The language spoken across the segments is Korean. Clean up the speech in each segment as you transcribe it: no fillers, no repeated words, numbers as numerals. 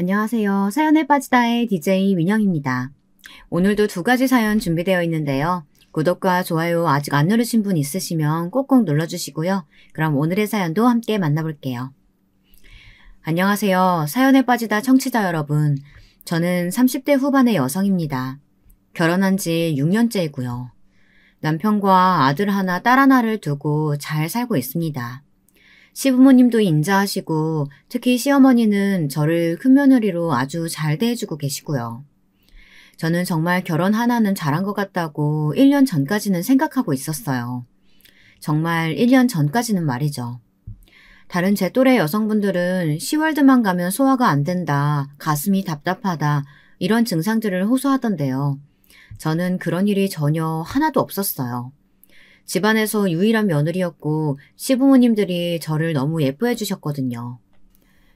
안녕하세요. 사연에 빠지다의 DJ 민영입니다. 오늘도 두 가지 사연 준비되어 있는데요. 구독과 좋아요 아직 안 누르신 분 있으시면 꼭꼭 눌러주시고요. 그럼 오늘의 사연도 함께 만나볼게요. 안녕하세요. 사연에 빠지다 청취자 여러분. 저는 30대 후반의 여성입니다. 결혼한 지 6년째이고요. 남편과 아들 하나, 딸 하나를 두고 잘 살고 있습니다. 시부모님도 인자하시고 특히 시어머니는 저를 큰며느리로 아주 잘 대해주고 계시고요. 저는 정말 결혼 하나는 잘한 것 같다고 1년 전까지는 생각하고 있었어요. 정말 1년 전까지는 말이죠. 다른 제 또래 여성분들은 시월드만 가면 소화가 안 된다, 가슴이 답답하다 이런 증상들을 호소하던데요. 저는 그런 일이 전혀 하나도 없었어요. 집안에서 유일한 며느리였고 시부모님들이 저를 너무 예뻐해 주셨거든요.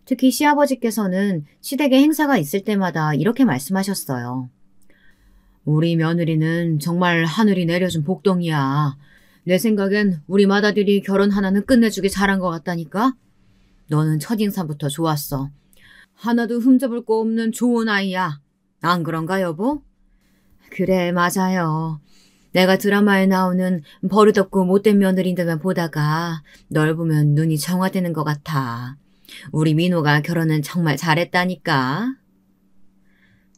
특히 시아버지께서는 시댁에 행사가 있을 때마다 이렇게 말씀하셨어요. 우리 며느리는 정말 하늘이 내려준 복덩이야. 내 생각엔 우리 맏아들이 결혼 하나는 끝내주게 잘한 것 같다니까? 너는 첫인상부터 좋았어. 하나도 흠잡을 거 없는 좋은 아이야. 안 그런가 여보? 그래 맞아요. 내가 드라마에 나오는 버릇없고 못된 며느리들만 보다가 널 보면 눈이 정화되는 것 같아. 우리 민호가 결혼은 정말 잘했다니까.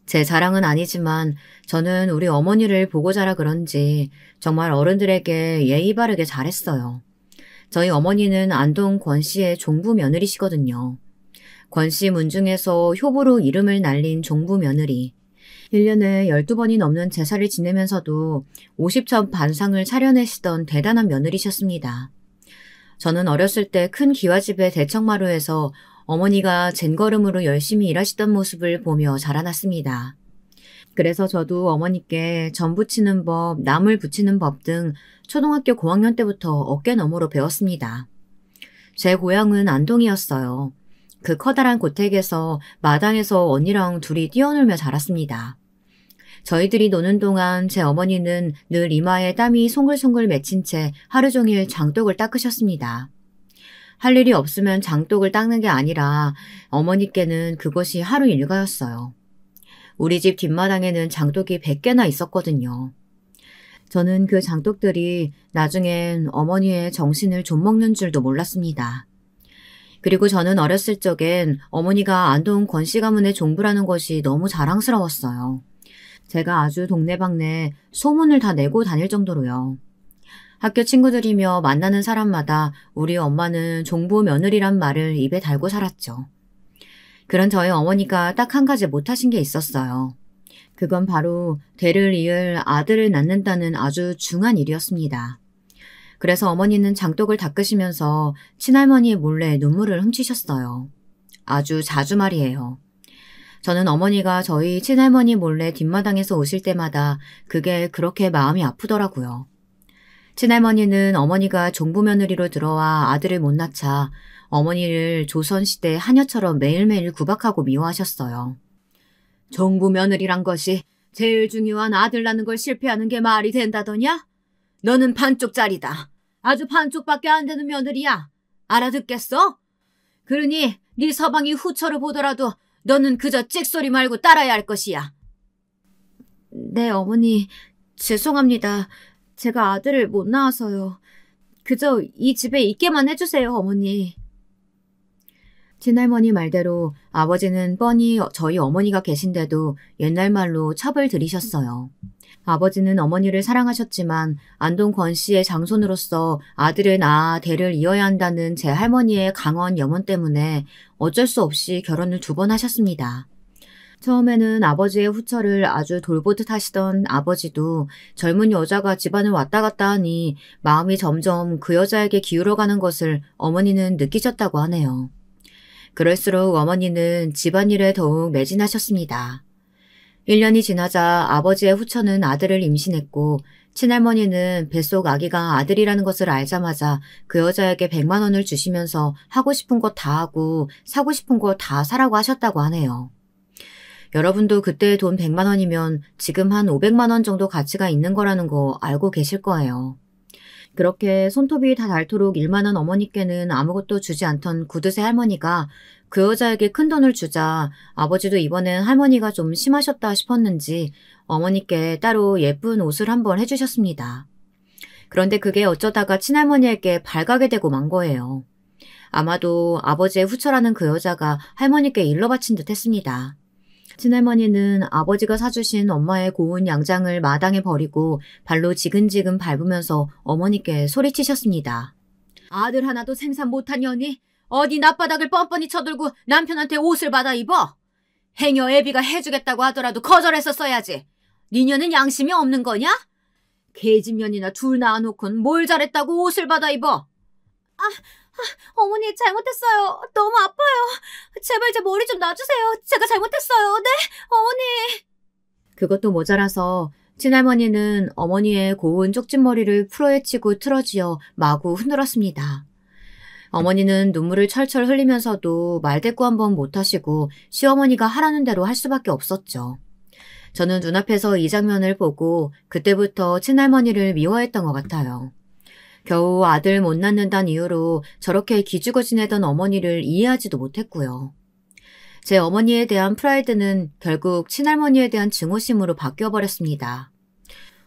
제 자랑은 아니지만 저는 우리 어머니를 보고 자라 그런지 정말 어른들에게 예의 바르게 잘했어요. 저희 어머니는 안동 권씨의 종부 며느리시거든요. 권씨 문중에서 효부로 이름을 날린 종부 며느리. 1년에 12번이 넘는 제사를 지내면서도 50첩 반상을 차려내시던 대단한 며느리셨습니다. 저는 어렸을 때 큰 기와집의 대청마루에서 어머니가 젠걸음으로 열심히 일하시던 모습을 보며 자라났습니다. 그래서 저도 어머니께 전 부치는 법, 나물 부치는 법 등 초등학교 고학년 때부터 어깨너머로 배웠습니다. 제 고향은 안동이었어요. 그 커다란 고택에서 마당에서 언니랑 둘이 뛰어놀며 자랐습니다. 저희들이 노는 동안 제 어머니는 늘 이마에 땀이 송글송글 맺힌 채 하루 종일 장독을 닦으셨습니다. 할 일이 없으면 장독을 닦는 게 아니라 어머니께는 그것이 하루 일과였어요. 우리 집 뒷마당에는 장독이 100개나 있었거든요. 저는 그 장독들이 나중엔 어머니의 정신을 좀먹는 줄도 몰랐습니다. 그리고 저는 어렸을 적엔 어머니가 안동 권씨 가문의 종부라는 것이 너무 자랑스러웠어요. 제가 아주 동네방네 소문을 다 내고 다닐 정도로요. 학교 친구들이며 만나는 사람마다 우리 엄마는 종부 며느리란 말을 입에 달고 살았죠. 그런 저희 어머니가 딱 한 가지 못하신 게 있었어요. 그건 바로 대를 이을 아들을 낳는다는 아주 중한 일이었습니다. 그래서 어머니는 장독을 닦으시면서 친할머니 몰래 눈물을 훔치셨어요. 아주 자주 말이에요. 저는 어머니가 저희 친할머니 몰래 뒷마당에서 오실 때마다 그게 그렇게 마음이 아프더라고요. 친할머니는 어머니가 종부며느리로 들어와 아들을 못 낳자 어머니를 조선시대 하녀처럼 매일매일 구박하고 미워하셨어요. 종부며느리란 것이 제일 중요한 아들 낳는 걸 실패하는 게 말이 된다더냐? 너는 반쪽짜리다. 아주 반쪽밖에 안 되는 며느리야. 알아듣겠어? 그러니 네 서방이 후처를 보더라도 너는 그저 찍소리 말고 따라야 할 것이야. 네, 어머니. 죄송합니다. 제가 아들을 못 낳아서요. 그저 이 집에 있게만 해주세요, 어머니. 친할머니 말대로 아버지는 뻔히 저희 어머니가 계신데도 옛날 말로 첩을 들이셨어요. 아버지는 어머니를 사랑하셨지만 안동 권씨의 장손으로서 아들을 낳아 대를 이어야 한다는 제 할머니의 강원 염원 때문에 어쩔 수 없이 결혼을 2번 하셨습니다. 처음에는 아버지의 후처를 아주 돌보듯 하시던 아버지도 젊은 여자가 집안을 왔다 갔다 하니 마음이 점점 그 여자에게 기울어가는 것을 어머니는 느끼셨다고 하네요. 그럴수록 어머니는 집안일에 더욱 매진하셨습니다. 1년이 지나자 아버지의 후처는 아들을 임신했고 친할머니는 뱃속 아기가 아들이라는 것을 알자마자 그 여자에게 100만 원을 주시면서 하고 싶은 거 다 하고 사고 싶은 거 다 사라고 하셨다고 하네요. 여러분도 그때의 돈 100만 원이면 지금 한 500만 원 정도 가치가 있는 거라는 거 알고 계실 거예요. 그렇게 손톱이 다 닳도록 일만한 어머니께는 아무것도 주지 않던 구두쇠 할머니가 그 여자에게 큰돈을 주자 아버지도 이번엔 할머니가 좀 심하셨다 싶었는지 어머니께 따로 예쁜 옷을 한번 해주셨습니다. 그런데 그게 어쩌다가 친할머니에게 발가게 되고 만 거예요. 아마도 아버지의 후처라는 그 여자가 할머니께 일러 바친 듯 했습니다. 친할머니는 아버지가 사주신 엄마의 고운 양장을 마당에 버리고 발로 지근지근 밟으면서 어머니께 소리치셨습니다. 아들 하나도 생산 못한 년이 어디 낮바닥을 뻔뻔히 쳐들고 남편한테 옷을 받아 입어? 행여 애비가 해주겠다고 하더라도 거절했었어야지. 니녀는 양심이 없는 거냐? 계집년이나 둘 낳아놓고는 뭘 잘했다고 옷을 받아 입어? 어머니 잘못했어요. 너무 아파요. 제발 제 머리 좀 놔주세요. 제가 잘못했어요. 네, 어머니. 그것도 모자라서 친할머니는 어머니의 고운 쪽진머리를 풀어헤치고 틀어쥐어 마구 흔들었습니다. 어머니는 눈물을 철철 흘리면서도 말대꾸 한번 못하시고 시어머니가 하라는 대로 할 수밖에 없었죠. 저는 눈앞에서 이 장면을 보고 그때부터 친할머니를 미워했던 것 같아요. 겨우 아들 못 낳는다는 이유로 저렇게 기죽어 지내던 어머니를 이해하지도 못했고요. 제 어머니에 대한 프라이드는 결국 친할머니에 대한 증오심으로 바뀌어버렸습니다.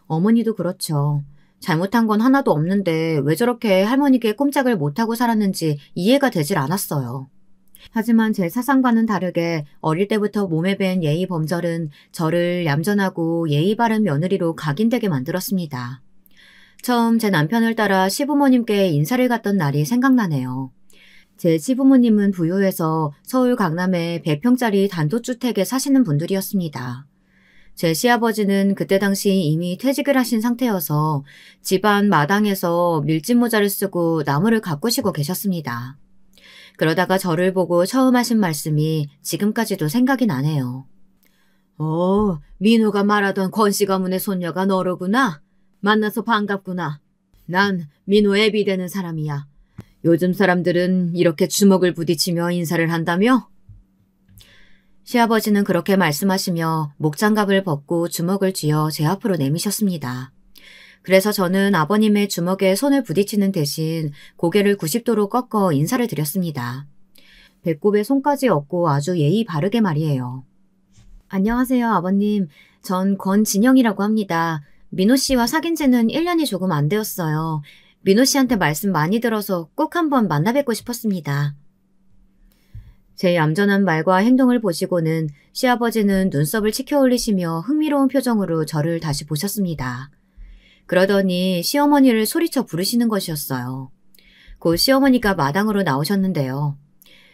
어머니도 그렇죠. 잘못한 건 하나도 없는데 왜 저렇게 할머니께 꼼짝을 못하고 살았는지 이해가 되질 않았어요. 하지만 제 사상과는 다르게 어릴 때부터 몸에 밴 예의 범절은 저를 얌전하고 예의 바른 며느리로 각인되게 만들었습니다. 처음 제 남편을 따라 시부모님께 인사를 갔던 날이 생각나네요. 제 시부모님은 부유해서 서울 강남의 100평짜리 단독주택에 사시는 분들이었습니다. 제 시아버지는 그때 당시 이미 퇴직을 하신 상태여서 집안 마당에서 밀짚 모자를 쓰고 나무를 가꾸시고 계셨습니다. 그러다가 저를 보고 처음 하신 말씀이 지금까지도 생각이 나네요. 민호가 말하던 권씨 가문의 손녀가 너로구나. 만나서 반갑구나. 난 민호 애비 되는 사람이야. 요즘 사람들은 이렇게 주먹을 부딪히며 인사를 한다며? 시아버지는 그렇게 말씀하시며 목장갑을 벗고 주먹을 쥐어 제 앞으로 내미셨습니다. 그래서 저는 아버님의 주먹에 손을 부딪히는 대신 고개를 90도로 꺾어 인사를 드렸습니다. 배꼽에 손까지 얹고 아주 예의 바르게 말이에요. 안녕하세요, 아버님. 전 권진영이라고 합니다. 민호 씨와 사귄 지는 1년이 조금 안 되었어요. 민호 씨한테 말씀 많이 들어서 꼭 한번 만나 뵙고 싶었습니다. 제 얌전한 말과 행동을 보시고는 시아버지는 눈썹을 치켜 올리시며 흥미로운 표정으로 저를 다시 보셨습니다. 그러더니 시어머니를 소리쳐 부르시는 것이었어요. 곧 시어머니가 마당으로 나오셨는데요.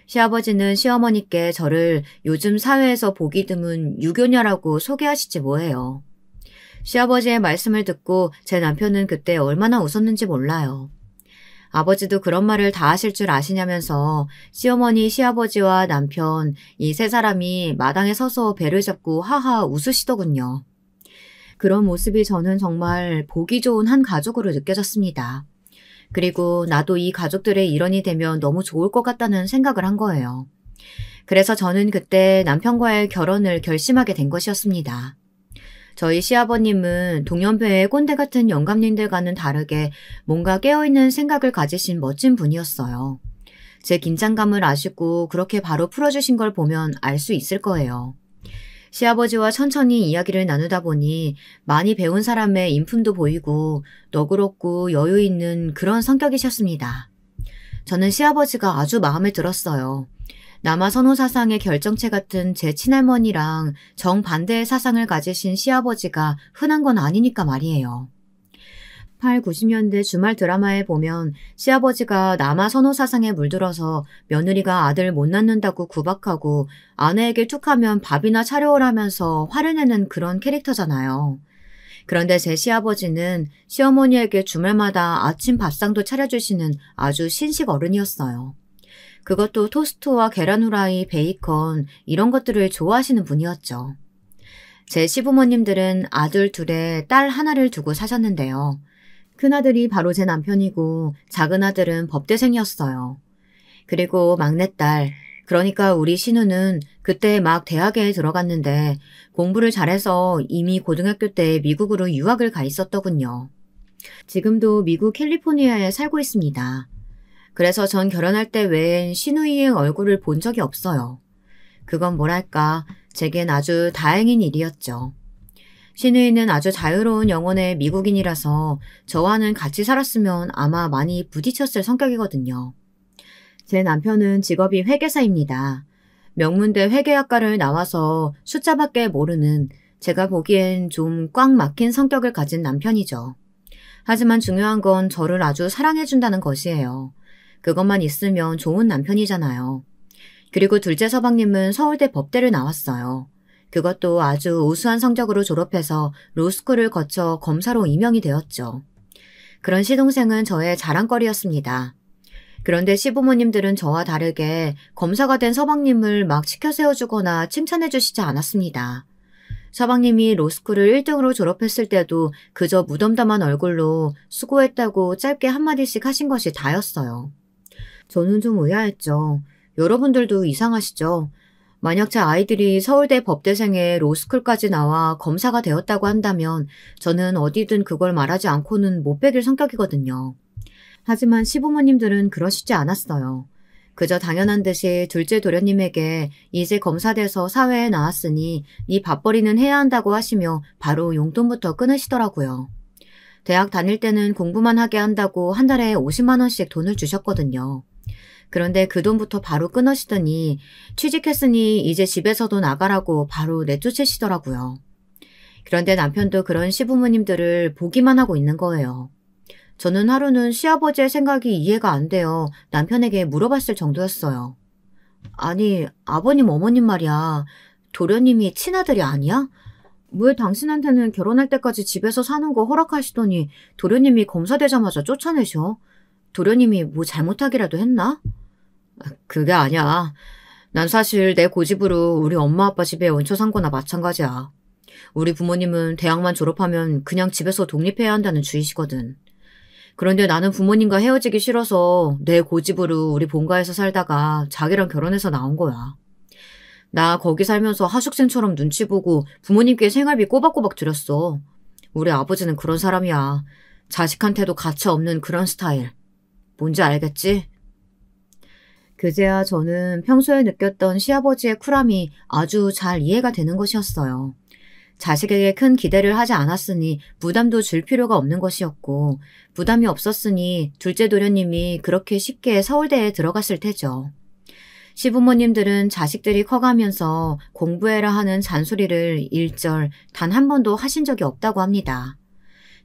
시아버지는 시어머니께 저를 요즘 사회에서 보기 드문 유교녀라고 소개하시지 뭐예요. 시아버지의 말씀을 듣고 제 남편은 그때 얼마나 웃었는지 몰라요. 아버지도 그런 말을 다 하실 줄 아시냐면서 시어머니, 시아버지와 남편 이 세 사람이 마당에 서서 배를 잡고 하하 웃으시더군요. 그런 모습이 저는 정말 보기 좋은 한 가족으로 느껴졌습니다. 그리고 나도 이 가족들의 일원이 되면 너무 좋을 것 같다는 생각을 한 거예요. 그래서 저는 그때 남편과의 결혼을 결심하게 된 것이었습니다. 저희 시아버님은 동년배의 꼰대 같은 영감님들과는 다르게 뭔가 깨어있는 생각을 가지신 멋진 분이었어요. 제 긴장감을 아시고 그렇게 바로 풀어주신 걸 보면 알 수 있을 거예요. 시아버지와 천천히 이야기를 나누다 보니 많이 배운 사람의 인품도 보이고 너그럽고 여유 있는 그런 성격이셨습니다. 저는 시아버지가 아주 마음에 들었어요. 남아 선호 사상의 결정체 같은 제 친할머니랑 정반대의 사상을 가지신 시아버지가 흔한 건 아니니까 말이에요. 8, 90년대 주말 드라마에 보면 시아버지가 남아 선호 사상에 물들어서 며느리가 아들 못 낳는다고 구박하고 아내에게 툭하면 밥이나 차려오라면서 화를 내는 그런 캐릭터잖아요. 그런데 제 시아버지는 시어머니에게 주말마다 아침 밥상도 차려주시는 아주 신식 어른이었어요. 그것도 토스트와 계란 후라이, 베이컨 이런 것들을 좋아하시는 분이었죠. 제 시부모님들은 아들 둘에 딸 하나를 두고 사셨는데요. 큰아들이 바로 제 남편이고 작은 아들은 법대생이었어요. 그리고 막내딸, 그러니까 우리 신우는 그때 막 대학에 들어갔는데 공부를 잘해서 이미 고등학교 때 미국으로 유학을 가 있었더군요. 지금도 미국 캘리포니아에 살고 있습니다. 그래서 전 결혼할 때 외엔 시누이의 얼굴을 본 적이 없어요. 그건 뭐랄까, 제겐 아주 다행인 일이었죠. 시누이는 아주 자유로운 영혼의 미국인이라서 저와는 같이 살았으면 아마 많이 부딪혔을 성격이거든요. 제 남편은 직업이 회계사입니다. 명문대 회계학과를 나와서 숫자밖에 모르는 제가 보기엔 좀 꽉 막힌 성격을 가진 남편이죠. 하지만 중요한 건 저를 아주 사랑해준다는 것이에요. 그것만 있으면 좋은 남편이잖아요. 그리고 둘째 서방님은 서울대 법대를 나왔어요. 그것도 아주 우수한 성적으로 졸업해서 로스쿨을 거쳐 검사로 임명이 되었죠. 그런 시동생은 저의 자랑거리였습니다. 그런데 시부모님들은 저와 다르게 검사가 된 서방님을 막 치켜 세워주거나 칭찬해 주시지 않았습니다. 서방님이 로스쿨을 1등으로 졸업했을 때도 그저 무덤덤한 얼굴로 수고했다고 짧게 한마디씩 하신 것이 다였어요. 저는 좀 의아했죠. 여러분들도 이상하시죠? 만약 제 아이들이 서울대 법대생에 로스쿨까지 나와 검사가 되었다고 한다면 저는 어디든 그걸 말하지 않고는 못 베길 성격이거든요. 하지만 시부모님들은 그러시지 않았어요. 그저 당연한 듯이 둘째 도련님에게 이제 검사돼서 사회에 나왔으니 네 밥벌이는 해야 한다고 하시며 바로 용돈부터 끊으시더라고요. 대학 다닐 때는 공부만 하게 한다고 한 달에 50만 원씩 돈을 주셨거든요. 그런데 그 돈부터 바로 끊으시더니 취직했으니 이제 집에서도 나가라고 바로 내쫓으시더라고요. 그런데 남편도 그런 시부모님들을 보기만 하고 있는 거예요. 저는 하루는 시아버지의 생각이 이해가 안 돼요. 남편에게 물어봤을 정도였어요. 아니, 아버님 어머님 말이야. 도련님이 친아들이 아니야? 왜 당신한테는 결혼할 때까지 집에서 사는 거 허락하시더니 도련님이 검사되자마자 쫓아내셔? 도련님이 뭐 잘못하기라도 했나? 그게 아니야. 난 사실 내 고집으로 우리 엄마 아빠 집에 얹혀 산 거나 마찬가지야. 우리 부모님은 대학만 졸업하면 그냥 집에서 독립해야 한다는 주의시거든. 그런데 나는 부모님과 헤어지기 싫어서 내 고집으로 우리 본가에서 살다가 자기랑 결혼해서 나온 거야. 나 거기 살면서 하숙생처럼 눈치 보고 부모님께 생활비 꼬박꼬박 드렸어. 우리 아버지는 그런 사람이야. 자식한테도 가차 없는 그런 스타일. 뭔지 알겠지? 그제야 저는 평소에 느꼈던 시아버지의 쿨함이 아주 잘 이해가 되는 것이었어요. 자식에게 큰 기대를 하지 않았으니 부담도 줄 필요가 없는 것이었고 부담이 없었으니 둘째 도련님이 그렇게 쉽게 서울대에 들어갔을 테죠. 시부모님들은 자식들이 커가면서 공부해라 하는 잔소리를 일절 단 한 번도 하신 적이 없다고 합니다.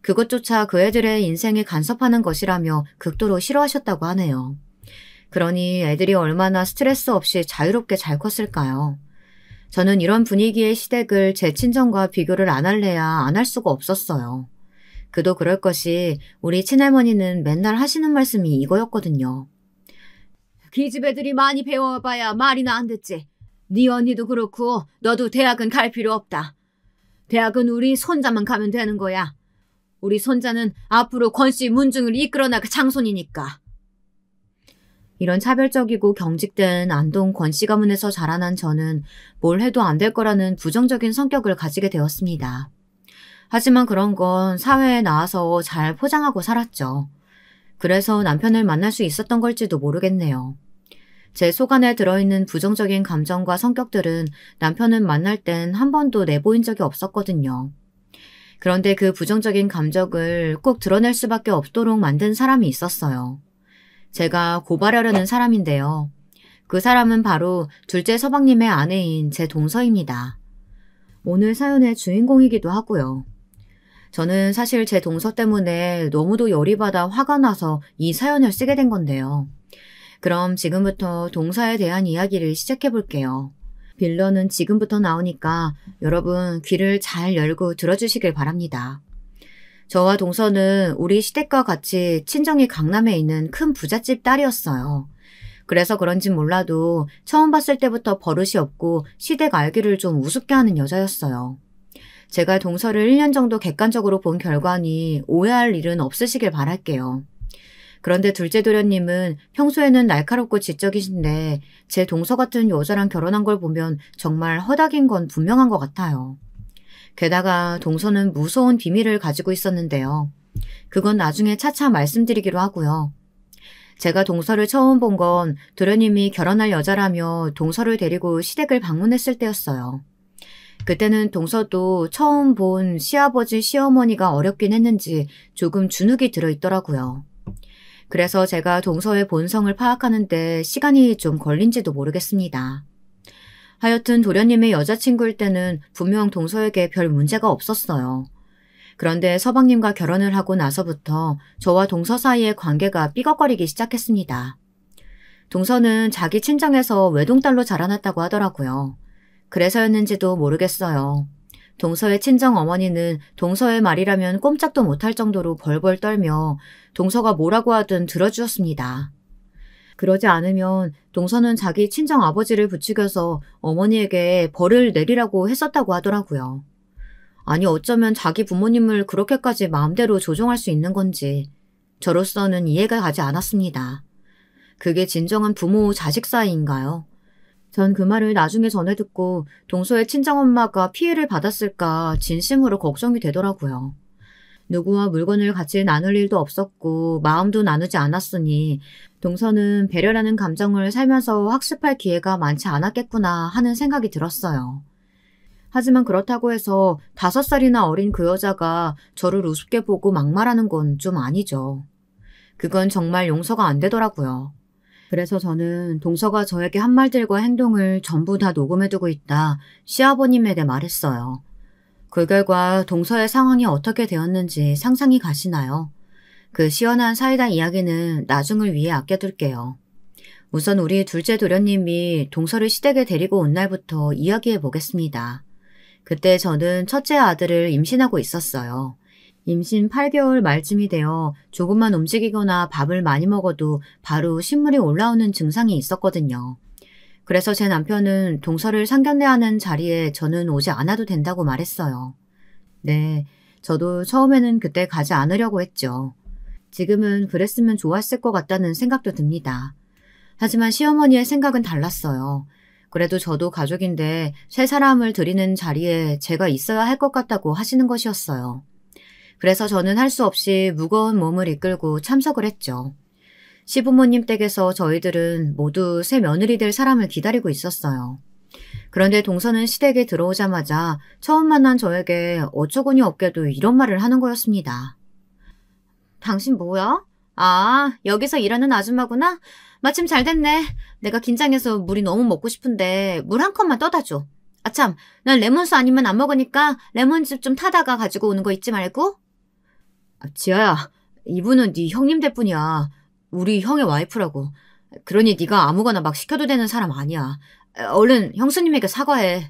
그것조차 그 애들의 인생에 간섭하는 것이라며 극도로 싫어하셨다고 하네요. 그러니 애들이 얼마나 스트레스 없이 자유롭게 잘 컸을까요? 저는 이런 분위기의 시댁을 제 친정과 비교를 안 할래야 안 할 수가 없었어요. 그도 그럴 것이 우리 친할머니는 맨날 하시는 말씀이 이거였거든요. 기집 애들이 많이 배워봐야 말이나 안 듣지. 네 언니도 그렇고 너도 대학은 갈 필요 없다. 대학은 우리 손자만 가면 되는 거야. 우리 손자는 앞으로 권씨 문중을 이끌어나갈 장손이니까. 이런 차별적이고 경직된 안동 권씨 가문에서 자라난 저는 뭘 해도 안 될 거라는 부정적인 성격을 가지게 되었습니다. 하지만 그런 건 사회에 나와서 잘 포장하고 살았죠. 그래서 남편을 만날 수 있었던 걸지도 모르겠네요. 제 속 안에 들어있는 부정적인 감정과 성격들은 남편을 만날 땐 한 번도 내보인 적이 없었거든요. 그런데 그 부정적인 감정을 꼭 드러낼 수밖에 없도록 만든 사람이 있었어요. 제가 고발하려는 사람인데요. 그 사람은 바로 둘째 서방님의 아내인 제 동서입니다. 오늘 사연의 주인공이기도 하고요. 저는 사실 제 동서 때문에 너무도 열이 받아 화가 나서 이 사연을 쓰게 된 건데요. 그럼 지금부터 동서에 대한 이야기를 시작해 볼게요. 빌런은 지금부터 나오니까 여러분 귀를 잘 열고 들어주시길 바랍니다. 저와 동서는 우리 시댁과 같이 친정이 강남에 있는 큰 부잣집 딸이었어요. 그래서 그런진 몰라도 처음 봤을 때부터 버릇이 없고 시댁 알기를 좀 우습게 하는 여자였어요. 제가 동서를 1년 정도 객관적으로 본 결과니 오해할 일은 없으시길 바랄게요. 그런데 둘째 도련님은 평소에는 날카롭고 지적이신데 제 동서 같은 여자랑 결혼한 걸 보면 정말 허닥인 건 분명한 것 같아요. 게다가 동서는 무서운 비밀을 가지고 있었는데요. 그건 나중에 차차 말씀드리기로 하고요. 제가 동서를 처음 본 건 도련님이 결혼할 여자라며 동서를 데리고 시댁을 방문했을 때였어요. 그때는 동서도 처음 본 시아버지, 시어머니가 어렵긴 했는지 조금 주눅이 들어있더라고요. 그래서 제가 동서의 본성을 파악하는데 시간이 좀 걸린지도 모르겠습니다. 하여튼 도련님의 여자친구일 때는 분명 동서에게 별 문제가 없었어요. 그런데 서방님과 결혼을 하고 나서부터 저와 동서 사이의 관계가 삐걱거리기 시작했습니다. 동서는 자기 친정에서 외동딸로 자라났다고 하더라고요. 그래서였는지도 모르겠어요. 동서의 친정 어머니는 동서의 말이라면 꼼짝도 못할 정도로 벌벌 떨며 동서가 뭐라고 하든 들어주었습니다. 그러지 않으면 동서는 자기 친정 아버지를 부추겨서 어머니에게 벌을 내리라고 했었다고 하더라고요. 아니 어쩌면 자기 부모님을 그렇게까지 마음대로 조종할 수 있는 건지 저로서는 이해가 가지 않았습니다. 그게 진정한 부모 자식 사이인가요? 전 그 말을 나중에 전해 듣고 동서의 친정엄마가 피해를 받았을까 진심으로 걱정이 되더라고요. 누구와 물건을 같이 나눌 일도 없었고 마음도 나누지 않았으니 동서는 배려라는 감정을 살면서 학습할 기회가 많지 않았겠구나 하는 생각이 들었어요. 하지만 그렇다고 해서 5살이나 어린 그 여자가 저를 우습게 보고 막말하는 건 좀 아니죠. 그건 정말 용서가 안 되더라고요. 그래서 저는 동서가 저에게 한 말들과 행동을 전부 다 녹음해두고 있다 시아버님에게 말했어요. 그 결과 동서의 상황이 어떻게 되었는지 상상이 가시나요? 그 시원한 사이다 이야기는 나중을 위해 아껴둘게요. 우선 우리 둘째 도련님이 동서를 시댁에 데리고 온 날부터 이야기해 보겠습니다. 그때 저는 첫째 아들을 임신하고 있었어요. 임신 8개월 말쯤이 되어 조금만 움직이거나 밥을 많이 먹어도 바로 신물이 올라오는 증상이 있었거든요. 그래서 제 남편은 동서를 상견례하는 자리에 저는 오지 않아도 된다고 말했어요. 네, 저도 처음에는 그때 가지 않으려고 했죠. 지금은 그랬으면 좋았을 것 같다는 생각도 듭니다. 하지만 시어머니의 생각은 달랐어요. 그래도 저도 가족인데 세 사람을 드리는 자리에 제가 있어야 할 것 같다고 하시는 것이었어요. 그래서 저는 할 수 없이 무거운 몸을 이끌고 참석을 했죠. 시부모님 댁에서 저희들은 모두 새 며느리 될 사람을 기다리고 있었어요. 그런데 동서는 시댁에 들어오자마자 처음 만난 저에게 어처구니 없게도 이런 말을 하는 거였습니다. 당신 뭐야? 아, 여기서 일하는 아줌마구나? 마침 잘 됐네. 내가 긴장해서 물이 너무 먹고 싶은데 물 한 컵만 떠다 줘. 아참, 난 레몬수 아니면 안 먹으니까 레몬즙 좀 타다가 가지고 오는 거 잊지 말고. 지아야, 이분은 네 형님 될 뿐이야. 우리 형의 와이프라고. 그러니 네가 아무거나 막 시켜도 되는 사람 아니야. 얼른 형수님에게 사과해.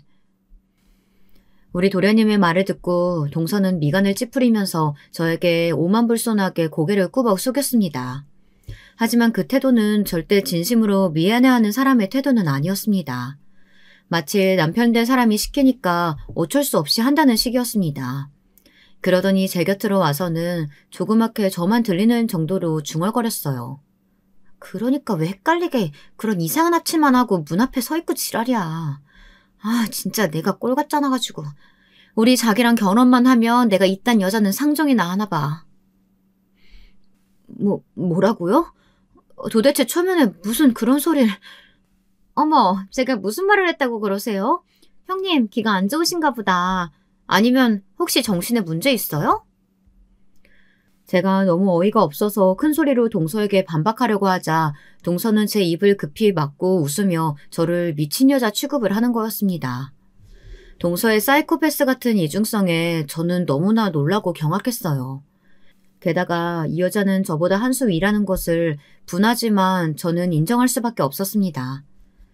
우리 도련님의 말을 듣고 동서는 미간을 찌푸리면서 저에게 오만불손하게 고개를 꾸벅 숙였습니다. 하지만 그 태도는 절대 진심으로 미안해하는 사람의 태도는 아니었습니다. 마치 남편 된 사람이 시키니까 어쩔 수 없이 한다는 식이었습니다. 그러더니 제 곁으로 와서는 조그맣게 저만 들리는 정도로 중얼거렸어요. 그러니까 왜 헷갈리게 그런 이상한 앞치만 하고 문 앞에 서 있고 지랄이야. 아, 진짜 내가 꼴 같잖아 가지고. 우리 자기랑 결혼만 하면 내가 이딴 여자는 상종이나 하나 봐. 뭐라고요? 도대체 초면에 무슨 그런 소리를... 어머, 제가 무슨 말을 했다고 그러세요? 형님, 기가 안 좋으신가 보다. 아니면 혹시 정신에 문제 있어요? 제가 너무 어이가 없어서 큰 소리로 동서에게 반박하려고 하자 동서는 제 입을 급히 막고 웃으며 저를 미친 여자 취급을 하는 거였습니다. 동서의 사이코패스 같은 이중성에 저는 너무나 놀라고 경악했어요. 게다가 이 여자는 저보다 한 수 위라는 것을 분하지만 저는 인정할 수밖에 없었습니다.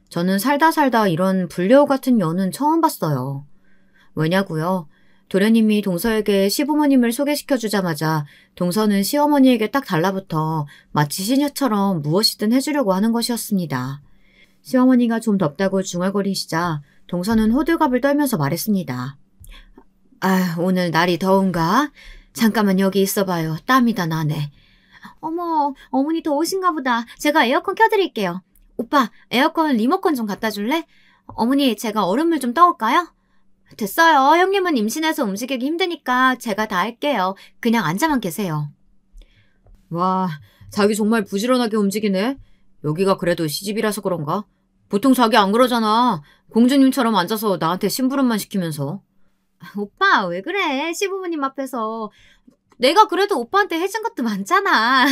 저는 살다 이런 불려우 같은 여는 처음 봤어요. 왜냐고요? 도련님이 동서에게 시부모님을 소개시켜주자마자 동서는 시어머니에게 딱 달라붙어 마치 시녀처럼 무엇이든 해주려고 하는 것이었습니다. 시어머니가 좀 덥다고 중얼거리시자 동서는 호들갑을 떨면서 말했습니다. 아, 오늘 날이 더운가? 잠깐만 여기 있어봐요. 땀이 다 나네. 어머, 어머니 더우신가 보다. 제가 에어컨 켜드릴게요. 오빠, 에어컨 리모컨 좀 갖다 줄래? 어머니, 제가 얼음물 좀 떠올까요? 됐어요. 형님은 임신해서 움직이기 힘드니까 제가 다 할게요. 그냥 앉아만 계세요. 와, 자기 정말 부지런하게 움직이네. 여기가 그래도 시집이라서 그런가? 보통 자기 안 그러잖아. 공주님처럼 앉아서 나한테 심부름만 시키면서. 오빠, 왜 그래? 시부모님 앞에서. 내가 그래도 오빠한테 해준 것도 많잖아.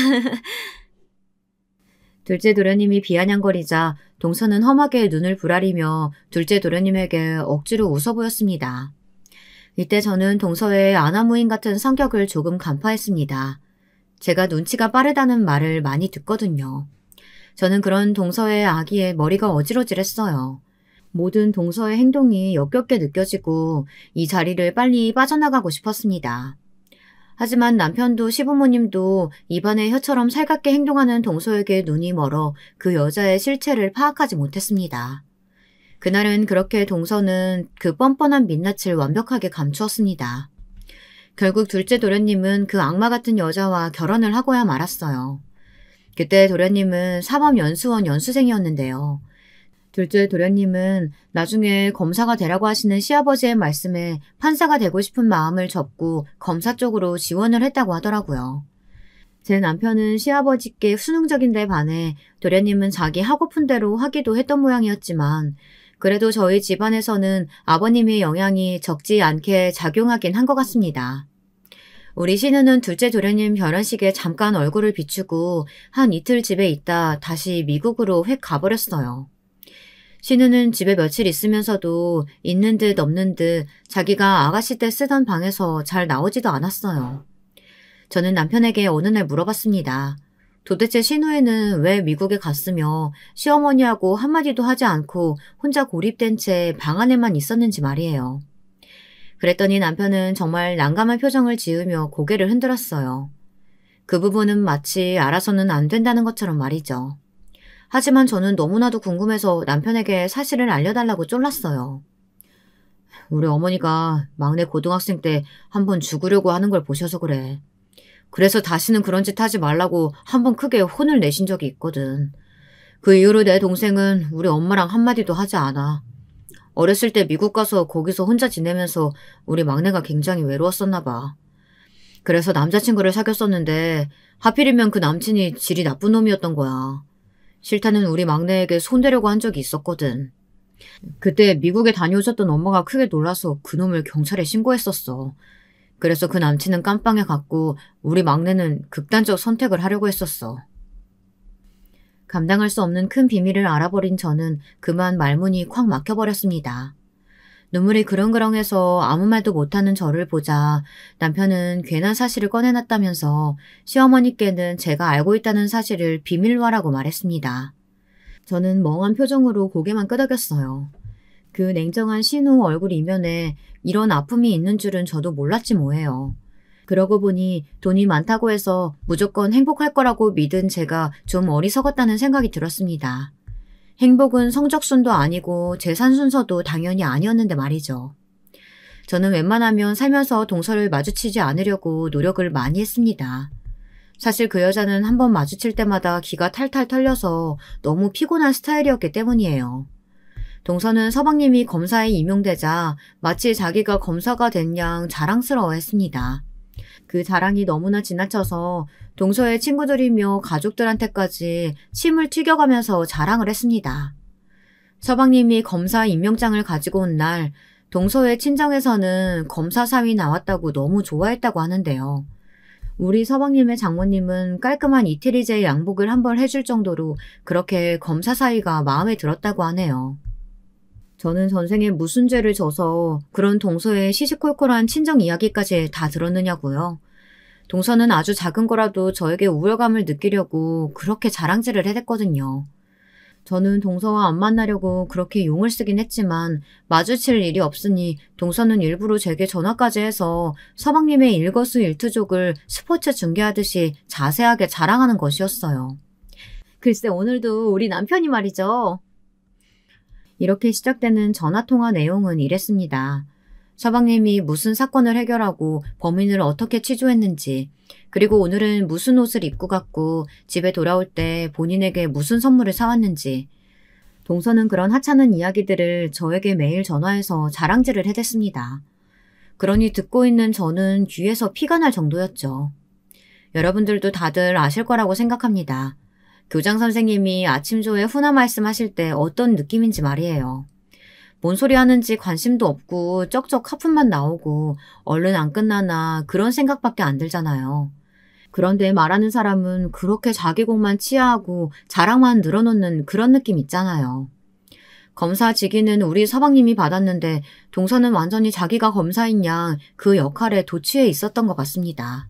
둘째 도련님이 비아냥거리자 동서는 험하게 눈을 부라리며 둘째 도련님에게 억지로 웃어 보였습니다. 이때 저는 동서의 아나무인 같은 성격을 조금 간파했습니다. 제가 눈치가 빠르다는 말을 많이 듣거든요. 저는 그런 동서의 아기에 머리가 어지러질했어요. 모든 동서의 행동이 역겹게 느껴지고 이 자리를 빨리 빠져나가고 싶었습니다. 하지만 남편도 시부모님도 입안의 혀처럼 살갑게 행동하는 동서에게 눈이 멀어 그 여자의 실체를 파악하지 못했습니다. 그날은 그렇게 동서는 그 뻔뻔한 민낯을 완벽하게 감추었습니다. 결국 둘째 도련님은 그 악마 같은 여자와 결혼을 하고야 말았어요. 그때 도련님은 사법연수원 연수생이었는데요. 둘째 도련님은 나중에 검사가 되라고 하시는 시아버지의 말씀에 판사가 되고 싶은 마음을 접고 검사 쪽으로 지원을 했다고 하더라고요. 제 남편은 시아버지께 수능적인데 반해 도련님은 자기 하고픈 대로 하기도 했던 모양이었지만 그래도 저희 집안에서는 아버님의 영향이 적지 않게 작용하긴 한 것 같습니다. 우리 신우는 둘째 도련님 결혼식에 잠깐 얼굴을 비추고 한 이틀 집에 있다 다시 미국으로 획 가버렸어요. 신우는 집에 며칠 있으면서도 있는 듯 없는 듯 자기가 아가씨 때 쓰던 방에서 잘 나오지도 않았어요. 저는 남편에게 어느 날 물어봤습니다. 도대체 신우애는 왜 미국에 갔으며 시어머니하고 한마디도 하지 않고 혼자 고립된 채 방 안에만 있었는지 말이에요. 그랬더니 남편은 정말 난감한 표정을 지으며 고개를 흔들었어요. 그 부분은 마치 알아서는 안 된다는 것처럼 말이죠. 하지만 저는 너무나도 궁금해서 남편에게 사실을 알려달라고 쫄랐어요. 우리 어머니가 막내 고등학생 때 한번 죽으려고 하는 걸 보셔서 그래. 그래서 다시는 그런 짓 하지 말라고 한번 크게 혼을 내신 적이 있거든. 그 이후로 내 동생은 우리 엄마랑 한마디도 하지 않아. 어렸을 때 미국 가서 거기서 혼자 지내면서 우리 막내가 굉장히 외로웠었나 봐. 그래서 남자친구를 사귀었었는데 하필이면 그 남친이 질이 나쁜 놈이었던 거야. 싫다는 우리 막내에게 손대려고 한 적이 있었거든. 그때 미국에 다녀오셨던 엄마가 크게 놀라서 그놈을 경찰에 신고했었어. 그래서 그 남친은 깜빵에 갔고 우리 막내는 극단적 선택을 하려고 했었어. 감당할 수 없는 큰 비밀을 알아버린 저는 그만 말문이 콱 막혀버렸습니다. 눈물이 그렁그렁해서 아무 말도 못하는 저를 보자 남편은 괜한 사실을 꺼내놨다면서 시어머니께는 제가 알고 있다는 사실을 비밀로 하라고 말했습니다. 저는 멍한 표정으로 고개만 끄덕였어요. 그 냉정한 신우 얼굴 이면에 이런 아픔이 있는 줄은 저도 몰랐지 뭐예요. 그러고 보니 돈이 많다고 해서 무조건 행복할 거라고 믿은 제가 좀 어리석었다는 생각이 들었습니다. 행복은 성적순도 아니고 재산 순서도 당연히 아니었는데 말이죠. 저는 웬만하면 살면서 동서를 마주치지 않으려고 노력을 많이 했습니다. 사실 그 여자는 한번 마주칠 때마다 기가 탈탈 털려서 너무 피곤한 스타일이었기 때문이에요. 동서는 서방님이 검사에 임용되자 마치 자기가 검사가 된 양 자랑스러워했습니다. 그 자랑이 너무나 지나쳐서 동서의 친구들이며 가족들한테까지 침을 튀겨가면서 자랑을 했습니다. 서방님이 검사 임명장을 가지고 온 날 동서의 친정에서는 검사 사위 나왔다고 너무 좋아했다고 하는데요. 우리 서방님의 장모님은 깔끔한 이태리제 양복을 한 벌 해줄 정도로 그렇게 검사 사위가 마음에 들었다고 하네요. 저는 전생에 무슨 죄를 져서 그런 동서의 시시콜콜한 친정 이야기까지 다 들었느냐고요. 동서는 아주 작은 거라도 저에게 우월감을 느끼려고 그렇게 자랑질을 해댔거든요. 저는 동서와 안 만나려고 그렇게 용을 쓰긴 했지만 마주칠 일이 없으니 동서는 일부러 제게 전화까지 해서 서방님의 일거수일투족을 스포츠 중계하듯이 자세하게 자랑하는 것이었어요. 글쎄 오늘도 우리 남편이 말이죠. 이렇게 시작되는 전화통화 내용은 이랬습니다. 서방님이 무슨 사건을 해결하고 범인을 어떻게 취조했는지, 그리고 오늘은 무슨 옷을 입고 갔고 집에 돌아올 때 본인에게 무슨 선물을 사왔는지, 동서는 그런 하찮은 이야기들을 저에게 매일 전화해서 자랑질을 해댔습니다. 그러니 듣고 있는 저는 귀에서 피가 날 정도였죠. 여러분들도 다들 아실 거라고 생각합니다. 교장 선생님이 아침조에 훈화 말씀하실 때 어떤 느낌인지 말이에요. 뭔 소리 하는지 관심도 없고 쩍쩍 하품만 나오고 얼른 안 끝나나 그런 생각밖에 안 들잖아요. 그런데 말하는 사람은 그렇게 자기 곡만 치하하고 자랑만 늘어놓는 그런 느낌 있잖아요. 검사 직위는 우리 서방님이 받았는데 동서는 완전히 자기가 검사인 양 그 역할에 도취해 있었던 것 같습니다.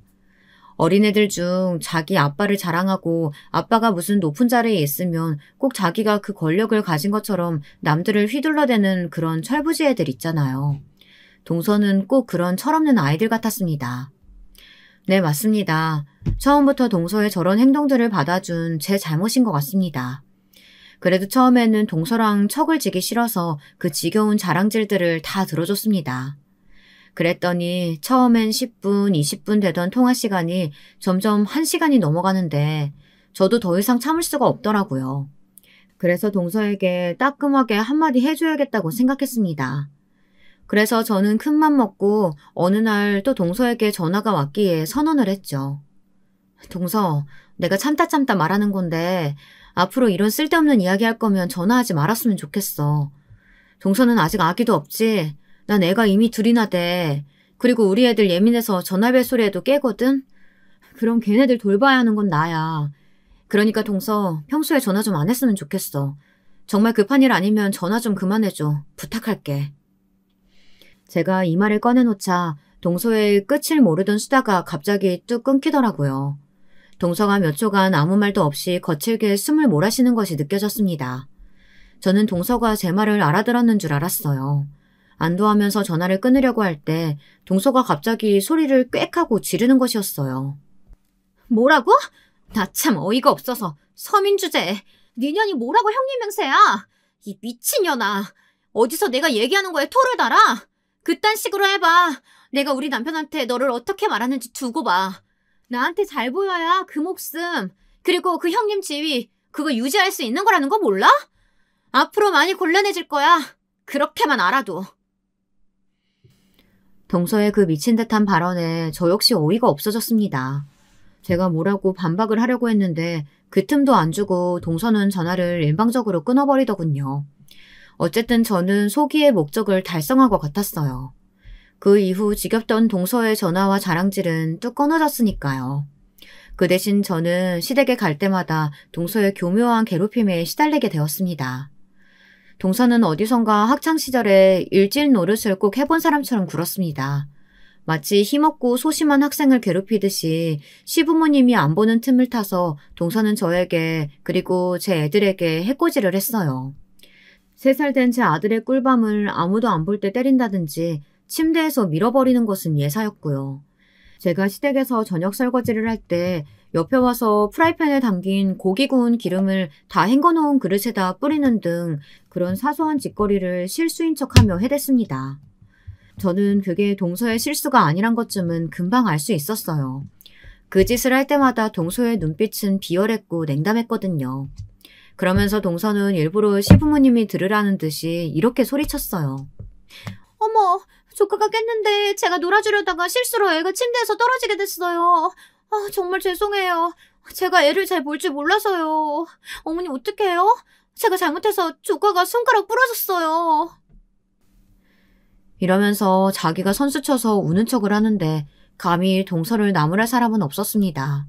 어린애들 중 자기 아빠를 자랑하고 아빠가 무슨 높은 자리에 있으면 꼭 자기가 그 권력을 가진 것처럼 남들을 휘둘러대는 그런 철부지 애들 있잖아요. 동서는 꼭 그런 철없는 아이들 같았습니다. 네, 맞습니다. 처음부터 동서의 저런 행동들을 받아준 제 잘못인 것 같습니다. 그래도 처음에는 동서랑 척을 지기 싫어서 그 지겨운 자랑질들을 다 들어줬습니다. 그랬더니 처음엔 10분, 20분 되던 통화 시간이 점점 1시간이 넘어가는데 저도 더 이상 참을 수가 없더라고요. 그래서 동서에게 따끔하게 한마디 해줘야겠다고 생각했습니다. 그래서 저는 큰맘 먹고 어느 날 또 동서에게 전화가 왔기에 선언을 했죠. 동서, 내가 참다 말하는 건데 앞으로 이런 쓸데없는 이야기 할 거면 전화하지 말았으면 좋겠어. 동서는 아직 아기도 없지? 난 애가 이미 둘이나 돼. 그리고 우리 애들 예민해서 전화벨 소리에도 깨거든? 그럼 걔네들 돌봐야 하는 건 나야. 그러니까 동서, 평소에 전화 좀 안 했으면 좋겠어. 정말 급한 일 아니면 전화 좀 그만해줘. 부탁할게. 제가 이 말을 꺼내놓자 동서의 끝을 모르던 수다가 갑자기 뚝 끊기더라고요. 동서가 몇 초간 아무 말도 없이 거칠게 숨을 몰아쉬는 것이 느껴졌습니다. 저는 동서가 제 말을 알아들었는 줄 알았어요. 안도하면서 전화를 끊으려고 할 때 동서가 갑자기 소리를 꽥 하고 지르는 것이었어요. 뭐라고? 나 참 어이가 없어서. 서민 주제. 니년이 뭐라고 형님 맹세야? 이 미친년아. 어디서 내가 얘기하는 거에 토를 달아? 그딴 식으로 해봐. 내가 우리 남편한테 너를 어떻게 말하는지 두고 봐. 나한테 잘 보여야 그 목숨, 그리고 그 형님 지위, 그거 유지할 수 있는 거라는 거 몰라? 앞으로 많이 곤란해질 거야. 그렇게만 알아도. 동서의 그 미친 듯한 발언에 저 역시 어이가 없어졌습니다. 제가 뭐라고 반박을 하려고 했는데 그 틈도 안 주고 동서는 전화를 일방적으로 끊어버리더군요. 어쨌든 저는 소기의 목적을 달성한 것 같았어요. 그 이후 지겹던 동서의 전화와 자랑질은 뚝 끊어졌으니까요. 그 대신 저는 시댁에 갈 때마다 동서의 교묘한 괴롭힘에 시달리게 되었습니다. 동서는 어디선가 학창시절에 일질 노릇을 꼭 해본 사람처럼 굴었습니다. 마치 힘없고 소심한 학생을 괴롭히듯이 시부모님이 안 보는 틈을 타서 동서는 저에게 그리고 제 애들에게 해코지를 했어요. 3살 된 제 아들의 꿀밤을 아무도 안 볼 때 때린다든지 침대에서 밀어버리는 것은 예사였고요. 제가 시댁에서 저녁 설거지를 할 때 옆에 와서 프라이팬에 담긴 고기 구운 기름을 다 헹궈놓은 그릇에다 뿌리는 등 그런 사소한 짓거리를 실수인 척하며 해댔습니다. 저는 그게 동서의 실수가 아니란 것쯤은 금방 알 수 있었어요. 그 짓을 할 때마다 동서의 눈빛은 비열했고 냉담했거든요. 그러면서 동서는 일부러 시부모님이 들으라는 듯이 이렇게 소리쳤어요. 어머, 조카가 깼는데 제가 놀아주려다가 실수로 애가 침대에서 떨어지게 됐어요. 정말 죄송해요. 제가 애를 잘 볼 줄 몰라서요. 어머니 어떡해요? 제가 잘못해서 조카가 손가락 부러졌어요. 이러면서 자기가 선수쳐서 우는 척을 하는데 감히 동서를 나무랄 사람은 없었습니다.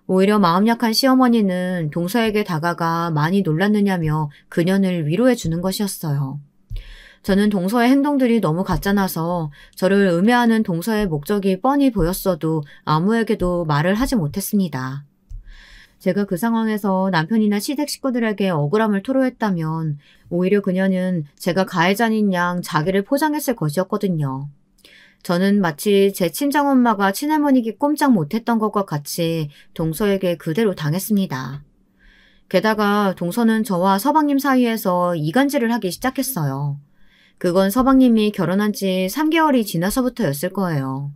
오히려 마음 약한 시어머니는 동서에게 다가가 많이 놀랐느냐며 그년을 위로해 주는 것이었어요. 저는 동서의 행동들이 너무 가짜나서 저를 음해하는 동서의 목적이 뻔히 보였어도 아무에게도 말을 하지 못했습니다. 제가 그 상황에서 남편이나 시댁 식구들에게 억울함을 토로했다면 오히려 그녀는 제가 가해자인 양 자기를 포장했을 것이었거든요. 저는 마치 제 친정엄마가 친할머니께 꼼짝 못했던 것과 같이 동서에게 그대로 당했습니다. 게다가 동서는 저와 서방님 사이에서 이간질을 하기 시작했어요. 그건 서방님이 결혼한 지 3개월이 지나서부터였을 거예요.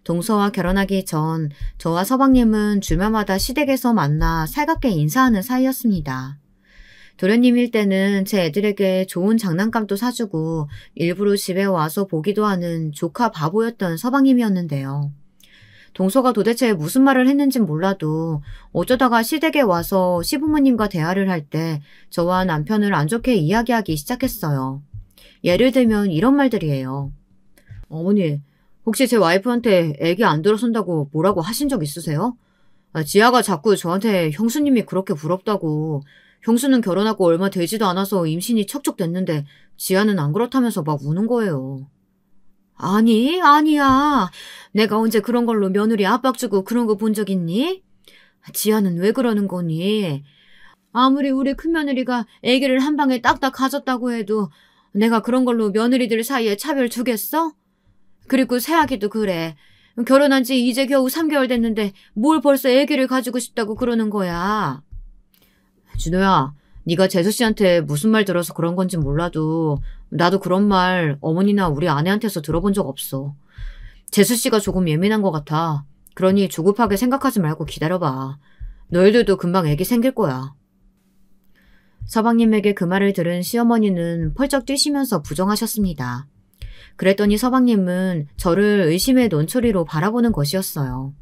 동서와 결혼하기 전 저와 서방님은 주말마다 시댁에서 만나 살갑게 인사하는 사이였습니다. 도련님일 때는 제 애들에게 좋은 장난감도 사주고 일부러 집에 와서 보기도 하는 조카 바보였던 서방님이었는데요. 동서가 도대체 무슨 말을 했는진 몰라도 어쩌다가 시댁에 와서 시부모님과 대화를 할 때 저와 남편을 안 좋게 이야기하기 시작했어요. 예를 들면 이런 말들이에요. 어머니, 혹시 제 와이프한테 애기 안 들어선다고 뭐라고 하신 적 있으세요? 지아가 자꾸 저한테 형수님이 그렇게 부럽다고, 형수는 결혼하고 얼마 되지도 않아서 임신이 척척 됐는데 지아는 안 그렇다면서 막 우는 거예요. 아니, 아니야. 내가 언제 그런 걸로 며느리 압박 주고 그런 거 본 적 있니? 지아는 왜 그러는 거니? 아무리 우리 큰며느리가 애기를 한 방에 딱딱 가졌다고 해도 내가 그런 걸로 며느리들 사이에 차별 두겠어? 그리고 새아기도 그래. 결혼한 지 이제 겨우 3개월 됐는데 뭘 벌써 애기를 가지고 싶다고 그러는 거야. 준호야, 네가 재수 씨한테 무슨 말 들어서 그런 건지 몰라도 나도 그런 말 어머니나 우리 아내한테서 들어본 적 없어. 재수 씨가 조금 예민한 것 같아. 그러니 조급하게 생각하지 말고 기다려봐. 너희들도 금방 애기 생길 거야. 서방님에게 그 말을 들은 시어머니는 펄쩍 뛰시면서 부정하셨습니다. 그랬더니 서방님은 저를 의심의 논초리로 바라보는 것이었어요.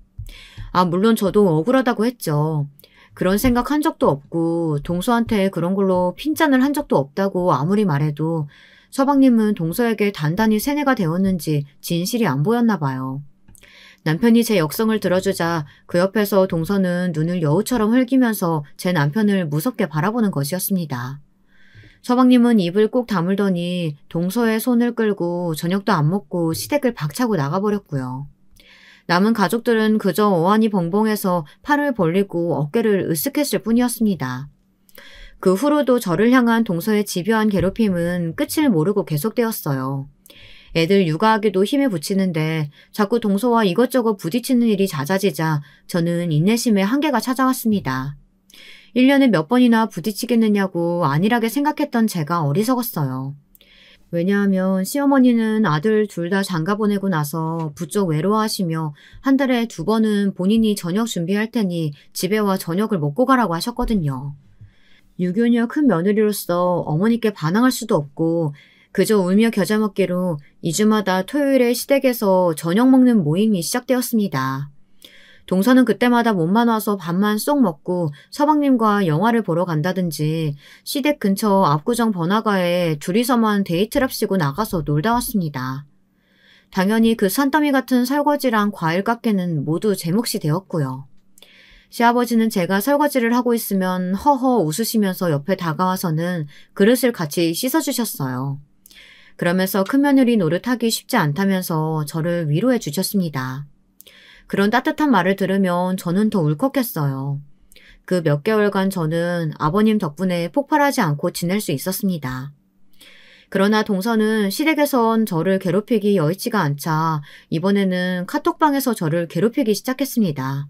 물론 저도 억울하다고 했죠. 그런 생각 한 적도 없고 동서한테 그런 걸로 핀잔을 한 적도 없다고 아무리 말해도 서방님은 동서에게 단단히 세뇌가 되었는지 진실이 안 보였나 봐요. 남편이 제 역성을 들어주자 그 옆에서 동서는 눈을 여우처럼 흘기면서 제 남편을 무섭게 바라보는 것이었습니다. 서방님은 입을 꼭 다물더니 동서의 손을 끌고 저녁도 안 먹고 시댁을 박차고 나가버렸고요. 남은 가족들은 그저 어안이 벙벙해서 팔을 벌리고 어깨를 으쓱했을 뿐이었습니다. 그 후로도 저를 향한 동서의 집요한 괴롭힘은 끝을 모르고 계속되었어요. 애들 육아하기도 힘에 부치는데 자꾸 동서와 이것저것 부딪히는 일이 잦아지자 저는 인내심의 한계가 찾아왔습니다. 1년에 몇 번이나 부딪히겠느냐고 안일하게 생각했던 제가 어리석었어요. 왜냐하면 시어머니는 아들 둘 다 장가 보내고 나서 부쩍 외로워하시며 한 달에 2번은 본인이 저녁 준비할 테니 집에 와 저녁을 먹고 가라고 하셨거든요. 유교녀 큰 며느리로서 어머니께 반항할 수도 없고 그저 울며 겨자 먹기로 2주마다 토요일에 시댁에서 저녁 먹는 모임이 시작되었습니다. 동서는 그때마다 몸만 와서 밥만 쏙 먹고 서방님과 영화를 보러 간다든지 시댁 근처 압구정 번화가에 둘이서만 데이트랍시고 나가서 놀다 왔습니다. 당연히 그 산더미 같은 설거지랑 과일 깎기는 모두 제 몫이 되었고요. 시아버지는 제가 설거지를 하고 있으면 허허 웃으시면서 옆에 다가와서는 그릇을 같이 씻어주셨어요. 그러면서 큰며느리 노릇하기 쉽지 않다면서 저를 위로해 주셨습니다. 그런 따뜻한 말을 들으면 저는 더 울컥했어요. 그 몇 개월간 저는 아버님 덕분에 폭발하지 않고 지낼 수 있었습니다. 그러나 동서는 시댁에선 저를 괴롭히기 여의치가 않자 이번에는 카톡방에서 저를 괴롭히기 시작했습니다.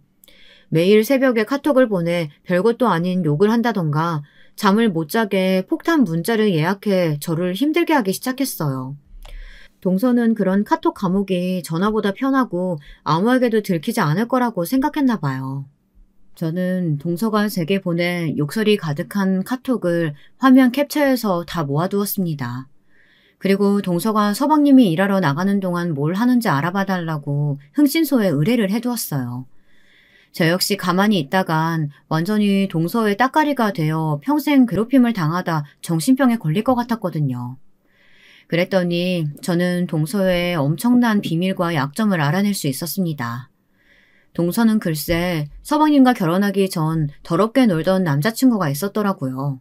매일 새벽에 카톡을 보내 별것도 아닌 욕을 한다던가 잠을 못 자게 폭탄 문자를 예약해 저를 힘들게 하기 시작했어요. 동서는 그런 카톡 과목이 전화보다 편하고 아무에게도 들키지 않을 거라고 생각했나 봐요. 저는 동서가 제게 보낸 욕설이 가득한 카톡을 화면 캡처해서 다 모아두었습니다. 그리고 동서가 서방님이 일하러 나가는 동안 뭘 하는지 알아봐달라고 흥신소에 의뢰를 해두었어요. 저 역시 가만히 있다간 완전히 동서의 따까리가 되어 평생 괴롭힘을 당하다 정신병에 걸릴 것 같았거든요. 그랬더니 저는 동서의 엄청난 비밀과 약점을 알아낼 수 있었습니다. 동서는 글쎄 서방님과 결혼하기 전 더럽게 놀던 남자친구가 있었더라고요.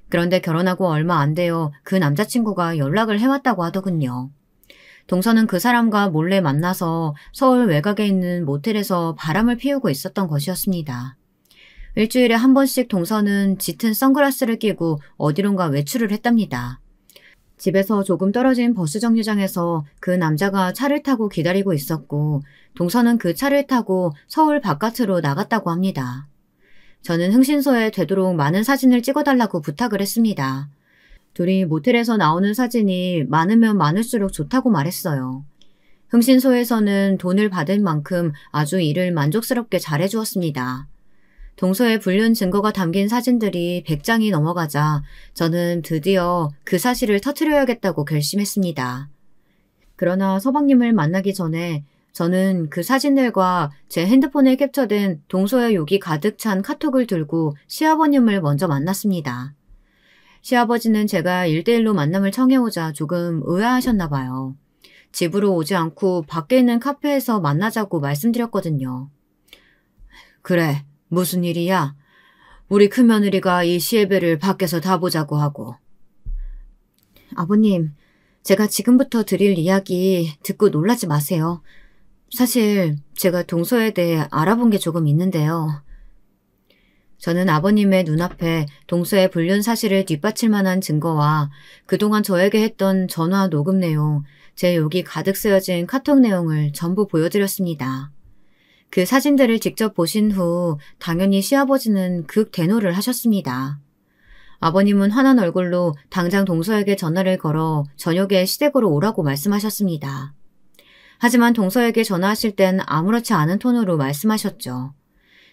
그런데 결혼하고 얼마 안 되어 그 남자친구가 연락을 해왔다고 하더군요. 동서는 그 사람과 몰래 만나서 서울 외곽에 있는 모텔에서 바람을 피우고 있었던 것이었습니다. 일주일에 한 번씩 동서는 짙은 선글라스를 끼고 어디론가 외출을 했답니다. 집에서 조금 떨어진 버스 정류장에서 그 남자가 차를 타고 기다리고 있었고 동서는 그 차를 타고 서울 바깥으로 나갔다고 합니다. 저는 흥신소에 되도록 많은 사진을 찍어달라고 부탁을 했습니다. 둘이 모텔에서 나오는 사진이 많으면 많을수록 좋다고 말했어요. 흥신소에서는 돈을 받을 만큼 아주 일을 만족스럽게 잘해주었습니다. 동서의 불륜 증거가 담긴 사진들이 100장이 넘어가자 저는 드디어 그 사실을 터트려야겠다고 결심했습니다. 그러나 서방님을 만나기 전에 저는 그 사진들과 제 핸드폰에 캡처된 동서의 욕이 가득 찬 카톡을 들고 시아버님을 먼저 만났습니다. 시아버지는 제가 1대1로 만남을 청해오자 조금 의아하셨나 봐요. 집으로 오지 않고 밖에 있는 카페에서 만나자고 말씀드렸거든요. 그래, 무슨 일이야? 우리 큰며느리가 이 시애배를 밖에서 다 보자고 하고. 아버님, 제가 지금부터 드릴 이야기 듣고 놀라지 마세요. 사실 제가 동서에 대해 알아본 게 조금 있는데요. 저는 아버님의 눈앞에 동서의 불륜 사실을 뒷받칠 만한 증거와 그동안 저에게 했던 전화 녹음 내용, 제 욕이 가득 쓰여진 카톡 내용을 전부 보여드렸습니다. 그 사진들을 직접 보신 후 당연히 시아버지는 극대노를 하셨습니다. 아버님은 환한 얼굴로 당장 동서에게 전화를 걸어 저녁에 시댁으로 오라고 말씀하셨습니다. 하지만 동서에게 전화하실 땐 아무렇지 않은 톤으로 말씀하셨죠.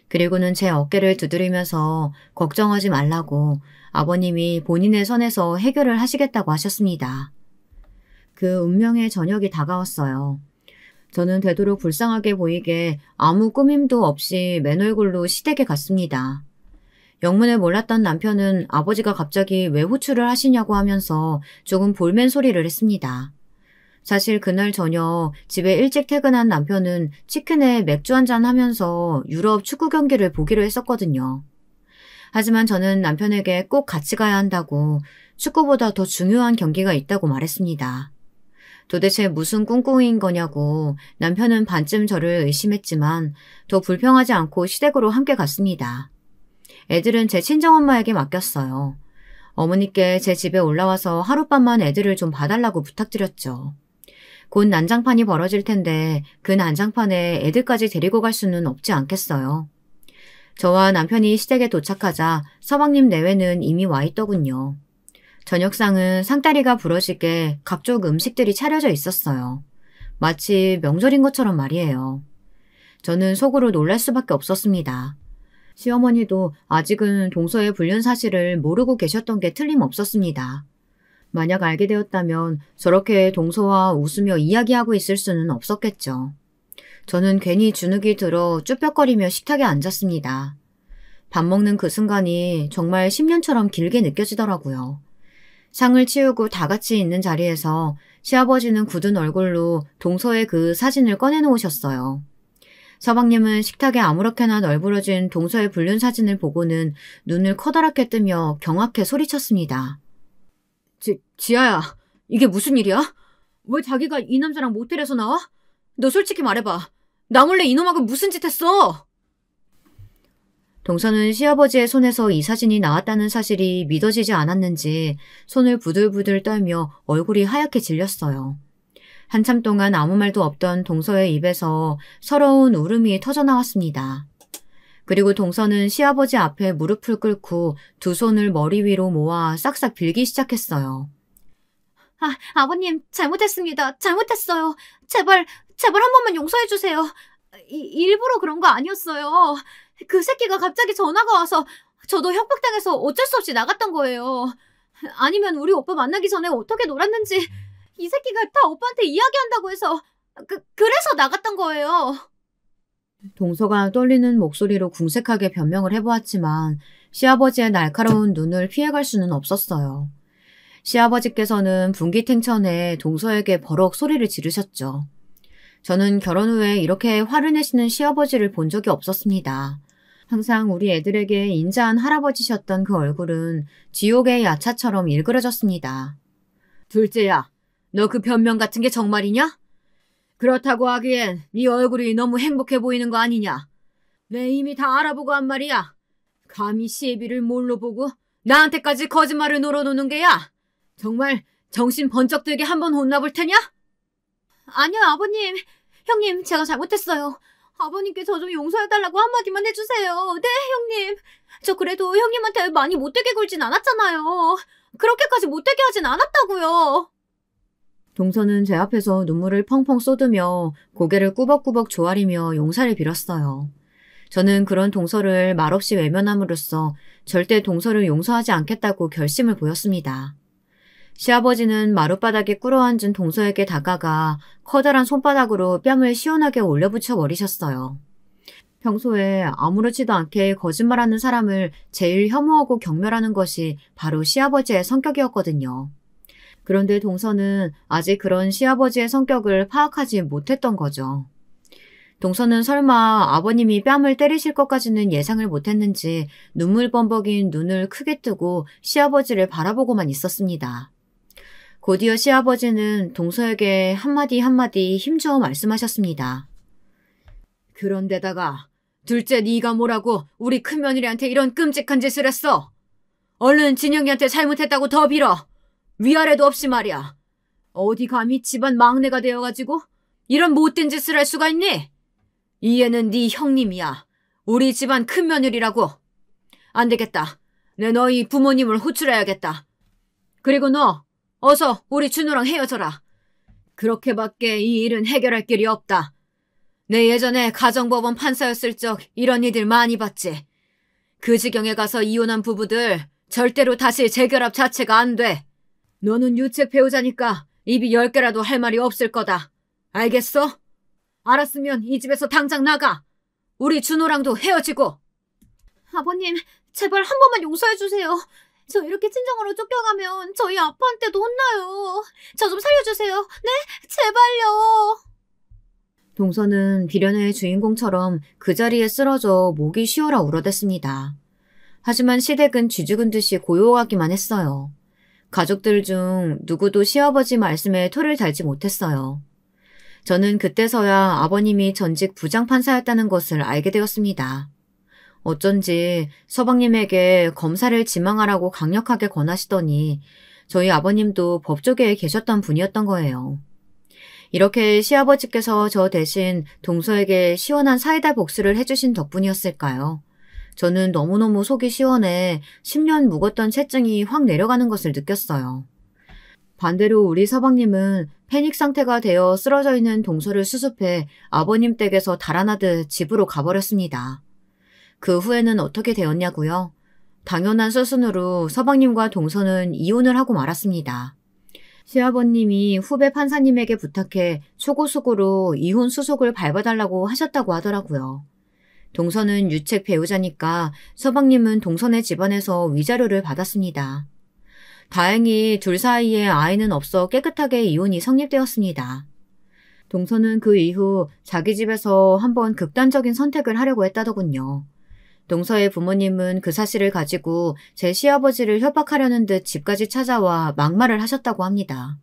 그리고는 제 어깨를 두드리면서 걱정하지 말라고 아버님이 본인의 선에서 해결을 하시겠다고 하셨습니다. 그 운명의 저녁이 다가왔어요. 저는 되도록 불쌍하게 보이게 아무 꾸밈도 없이 맨 얼굴로 시댁에 갔습니다. 영문을 몰랐던 남편은 아버지가 갑자기 왜 호출을 하시냐고 하면서 조금 볼멘 소리를 했습니다. 사실 그날 저녁 집에 일찍 퇴근한 남편은 치킨에 맥주 한잔 하면서 유럽 축구 경기를 보기로 했었거든요. 하지만 저는 남편에게 꼭 같이 가야 한다고 축구보다 더 중요한 경기가 있다고 말했습니다. 도대체 무슨 꿍꿍이인 거냐고 남편은 반쯤 저를 의심했지만 더 불평하지 않고 시댁으로 함께 갔습니다. 애들은 제 친정엄마에게 맡겼어요. 어머니께 제 집에 올라와서 하룻밤만 애들을 좀 봐달라고 부탁드렸죠. 곧 난장판이 벌어질 텐데 그 난장판에 애들까지 데리고 갈 수는 없지 않겠어요. 저와 남편이 시댁에 도착하자 서방님 내외는 이미 와 있더군요. 저녁상은 상다리가 부러지게 각종 음식들이 차려져 있었어요. 마치 명절인 것처럼 말이에요. 저는 속으로 놀랄 수밖에 없었습니다. 시어머니도 아직은 동서의 불륜 사실을 모르고 계셨던 게 틀림없었습니다. 만약 알게 되었다면 저렇게 동서와 웃으며 이야기하고 있을 수는 없었겠죠. 저는 괜히 주눅이 들어 쭈뼛거리며 식탁에 앉았습니다. 밥 먹는 그 순간이 정말 10년처럼 길게 느껴지더라고요. 상을 치우고 다 같이 있는 자리에서 시아버지는 굳은 얼굴로 동서의 그 사진을 꺼내놓으셨어요. 서방님은 식탁에 아무렇게나 널브러진 동서의 불륜 사진을 보고는 눈을 커다랗게 뜨며 경악해 소리쳤습니다. 지아야, 이게 무슨 일이야? 왜 자기가 이 남자랑 모텔에서 나와? 너 솔직히 말해봐. 나 몰래 이놈하고 무슨 짓 했어? 동서는 시아버지의 손에서 이 사진이 나왔다는 사실이 믿어지지 않았는지 손을 부들부들 떨며 얼굴이 하얗게 질렸어요. 한참 동안 아무 말도 없던 동서의 입에서 서러운 울음이 터져나왔습니다. 그리고 동서는 시아버지 앞에 무릎을 꿇고 두 손을 머리 위로 모아 싹싹 빌기 시작했어요. 아버님, 잘못했습니다. 잘못했어요. 제발 한 번만 용서해 주세요. 일부러 그런 거 아니었어요. 그 새끼가 갑자기 전화가 와서 저도 협박당해서 어쩔 수 없이 나갔던 거예요. 아니면 우리 오빠 만나기 전에 어떻게 놀았는지 이 새끼가 다 오빠한테 이야기한다고 해서 그래서 나갔던 거예요. 동서가 떨리는 목소리로 궁색하게 변명을 해보았지만 시아버지의 날카로운 눈을 피해갈 수는 없었어요. 시아버지께서는 분기탱천에 동서에게 버럭 소리를 지르셨죠. 저는 결혼 후에 이렇게 화를 내시는 시아버지를 본 적이 없었습니다. 항상 우리 애들에게 인자한 할아버지셨던 그 얼굴은 지옥의 야차처럼 일그러졌습니다. 둘째야, 너 그 변명 같은 게 정말이냐? 그렇다고 하기엔 네 얼굴이 너무 행복해 보이는 거 아니냐? 내 이미 다 알아보고 한 말이야. 감히 시애비를 뭘로 보고 나한테까지 거짓말을 놀아놓는 게야? 정말 정신 번쩍 들게 한번 혼나볼 테냐? 아니요, 아버님. 형님, 제가 잘못했어요. 아버님께 저 좀 용서해달라고 한마디만 해주세요. 네, 형님. 저 그래도 형님한테 많이 못되게 굴진 않았잖아요. 그렇게까지 못되게 하진 않았다고요. 동서는 제 앞에서 눈물을 펑펑 쏟으며 고개를 꾸벅꾸벅 조아리며 용서를 빌었어요. 저는 그런 동서를 말없이 외면함으로써 절대 동서를 용서하지 않겠다고 결심을 보였습니다. 시아버지는 마룻바닥에 꿇어앉은 동서에게 다가가 커다란 손바닥으로 뺨을 시원하게 올려붙여 버리셨어요. 평소에 아무렇지도 않게 거짓말하는 사람을 제일 혐오하고 경멸하는 것이 바로 시아버지의 성격이었거든요. 그런데 동서는 아직 그런 시아버지의 성격을 파악하지 못했던 거죠. 동서는 설마 아버님이 뺨을 때리실 것까지는 예상을 못했는지 눈물 범벅인 눈을 크게 뜨고 시아버지를 바라보고만 있었습니다. 곧이어 시아버지는 동서에게 한마디 한마디 힘주어 말씀하셨습니다. 그런데다가 둘째 네가 뭐라고 우리 큰며느리한테 이런 끔찍한 짓을 했어? 얼른 진영이한테 잘못했다고 더 빌어. 위아래도 없이 말이야. 어디 감히 집안 막내가 되어가지고 이런 못된 짓을 할 수가 있니? 이 애는 네 형님이야. 우리 집안 큰며느리라고. 안 되겠다. 내 너희 부모님을 호출해야겠다. 그리고 너 어서 우리 준호랑 헤어져라. 그렇게밖에 이 일은 해결할 길이 없다. 내 예전에 가정법원 판사였을 적 이런 일들 많이 봤지. 그 지경에 가서 이혼한 부부들 절대로 다시 재결합 자체가 안 돼. 너는 유책 배우자니까 입이 10개라도 할 말이 없을 거다. 알겠어? 알았으면 이 집에서 당장 나가. 우리 준호랑도 헤어지고. 아버님, 제발 한 번만 용서해주세요. 저 이렇게 친정으로 쫓겨가면 저희 아빠한테도 혼나요. 저 좀 살려주세요. 네? 제발요. 동서는 비련의 주인공처럼 그 자리에 쓰러져 목이 쉬어라 울어댔습니다. 하지만 시댁은 쥐죽은 듯이 고요하기만 했어요. 가족들 중 누구도 시아버지 말씀에 토를 달지 못했어요. 저는 그때서야 아버님이 전직 부장판사였다는 것을 알게 되었습니다. 어쩐지 서방님에게 검사를 지망하라고 강력하게 권하시더니 저희 아버님도 법조계에 계셨던 분이었던 거예요. 이렇게 시아버지께서 저 대신 동서에게 시원한 사이다 복수를 해주신 덕분이었을까요? 저는 너무너무 속이 시원해 10년 묵었던 채증이 확 내려가는 것을 느꼈어요. 반대로 우리 서방님은 패닉 상태가 되어 쓰러져 있는 동서를 수습해 아버님 댁에서 달아나듯 집으로 가버렸습니다. 그 후에는 어떻게 되었냐고요? 당연한 수순으로 서방님과 동서는 이혼을 하고 말았습니다. 시아버님이 후배 판사님에게 부탁해 초고속으로 이혼 수속을 밟아달라고 하셨다고 하더라고요. 동서는 유책 배우자니까 서방님은 동서네 집안에서 위자료를 받았습니다. 다행히 둘 사이에 아이는 없어 깨끗하게 이혼이 성립되었습니다. 동서는 그 이후 자기 집에서 한번 극단적인 선택을 하려고 했다더군요. 동서의 부모님은 그 사실을 가지고 제 시아버지를 협박하려는 듯 집까지 찾아와 막말을 하셨다고 합니다.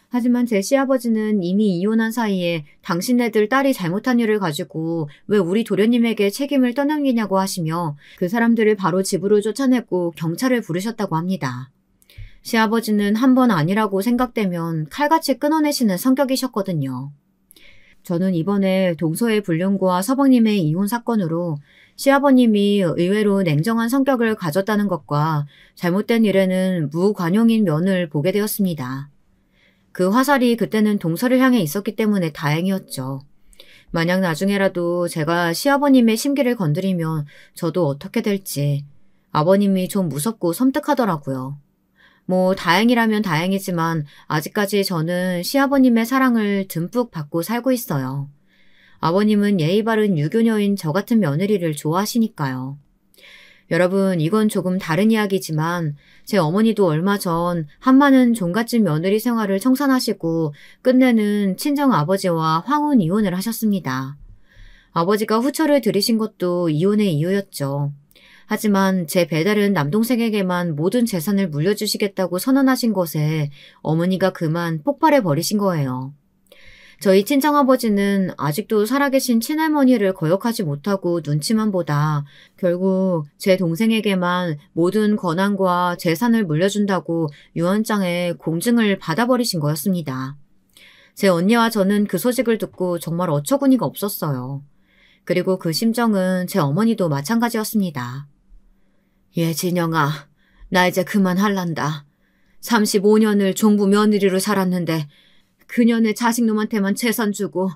하지만 제 시아버지는 이미 이혼한 사이에 당신네들 딸이 잘못한 일을 가지고 왜 우리 도련님에게 책임을 떠넘기냐고 하시며 그 사람들을 바로 집으로 쫓아내고 경찰을 부르셨다고 합니다. 시아버지는 한 번 아니라고 생각되면 칼같이 끊어내시는 성격이셨거든요. 저는 이번에 동서의 불륜과 서방님의 이혼 사건으로 시아버님이 의외로 냉정한 성격을 가졌다는 것과 잘못된 일에는 무관용인 면을 보게 되었습니다. 그 화살이 그때는 동서를 향해 있었기 때문에 다행이었죠. 만약 나중에라도 제가 시아버님의 심기를 건드리면 저도 어떻게 될지 아버님이 좀 무섭고 섬뜩하더라고요. 뭐 다행이라면 다행이지만 아직까지 저는 시아버님의 사랑을 듬뿍 받고 살고 있어요. 아버님은 예의 바른 유교녀인 저 같은 며느리를 좋아하시니까요. 여러분, 이건 조금 다른 이야기지만 제 어머니도 얼마 전 한많은 종갓집 며느리 생활을 청산하시고 끝내는 친정아버지와 황혼 이혼을 하셨습니다. 아버지가 후처를 들이신 것도 이혼의 이유였죠. 하지만 제 배다른 남동생에게만 모든 재산을 물려주시겠다고 선언하신 것에 어머니가 그만 폭발해버리신 거예요. 저희 친정아버지는 아직도 살아계신 친할머니를 거역하지 못하고 눈치만 보다 결국 제 동생에게만 모든 권한과 재산을 물려준다고 유언장에 공증을 받아버리신 거였습니다. 제 언니와 저는 그 소식을 듣고 정말 어처구니가 없었어요. 그리고 그 심정은 제 어머니도 마찬가지였습니다. 예, 진영아, 나 이제 그만할란다. 35년을 종부 며느리로 살았는데 그년의 자식놈한테만 재산 주고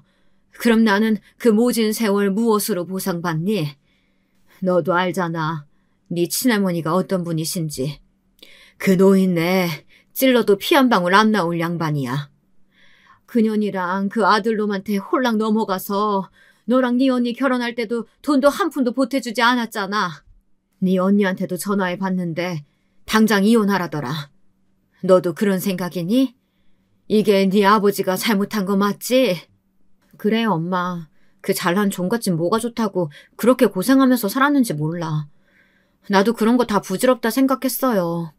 그럼 나는 그 모진 세월 무엇으로 보상받니? 너도 알잖아. 네 친할머니가 어떤 분이신지. 그 노인네 찔러도 피 한 방울 안 나올 양반이야. 그년이랑 그 아들놈한테 홀랑 넘어가서 너랑 네 언니 결혼할 때도 돈도 한 푼도 보태주지 않았잖아. 네 언니한테도 전화해 봤는데 당장 이혼하라더라. 너도 그런 생각이니? 이게 네 아버지가 잘못한 거 맞지? 그래, 엄마. 그 잘난 종갓집 뭐가 좋다고 그렇게 고생하면서 살았는지 몰라. 나도 그런 거 다 부질없다 생각했어요.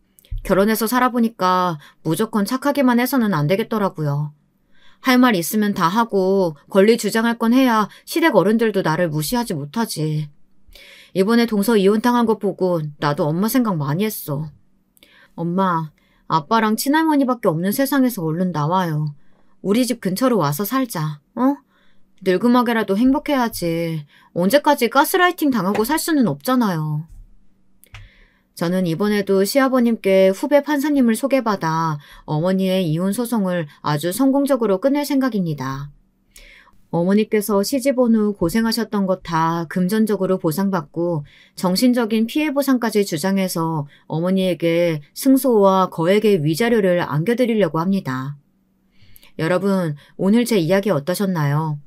결혼해서 살아보니까 무조건 착하게만 해서는 안 되겠더라고요. 할 말 있으면 다 하고 권리 주장할 건 해야 시댁 어른들도 나를 무시하지 못하지. 이번에 동서 이혼당한 거 보고 나도 엄마 생각 많이 했어. 엄마, 아빠랑 친할머니밖에 없는 세상에서 얼른 나와요. 우리 집 근처로 와서 살자, 어? 늙음하게라도 행복해야지. 언제까지 가스라이팅 당하고 살 수는 없잖아요. 저는 이번에도 시아버님께 후배 판사님을 소개받아 어머니의 이혼 소송을 아주 성공적으로 끝낼 생각입니다. 어머니께서 시집 온 후 고생하셨던 것 다 금전적으로 보상받고 정신적인 피해 보상까지 주장해서 어머니에게 승소와 거액의 위자료를 안겨드리려고 합니다. 여러분, 오늘 제 이야기 어떠셨나요?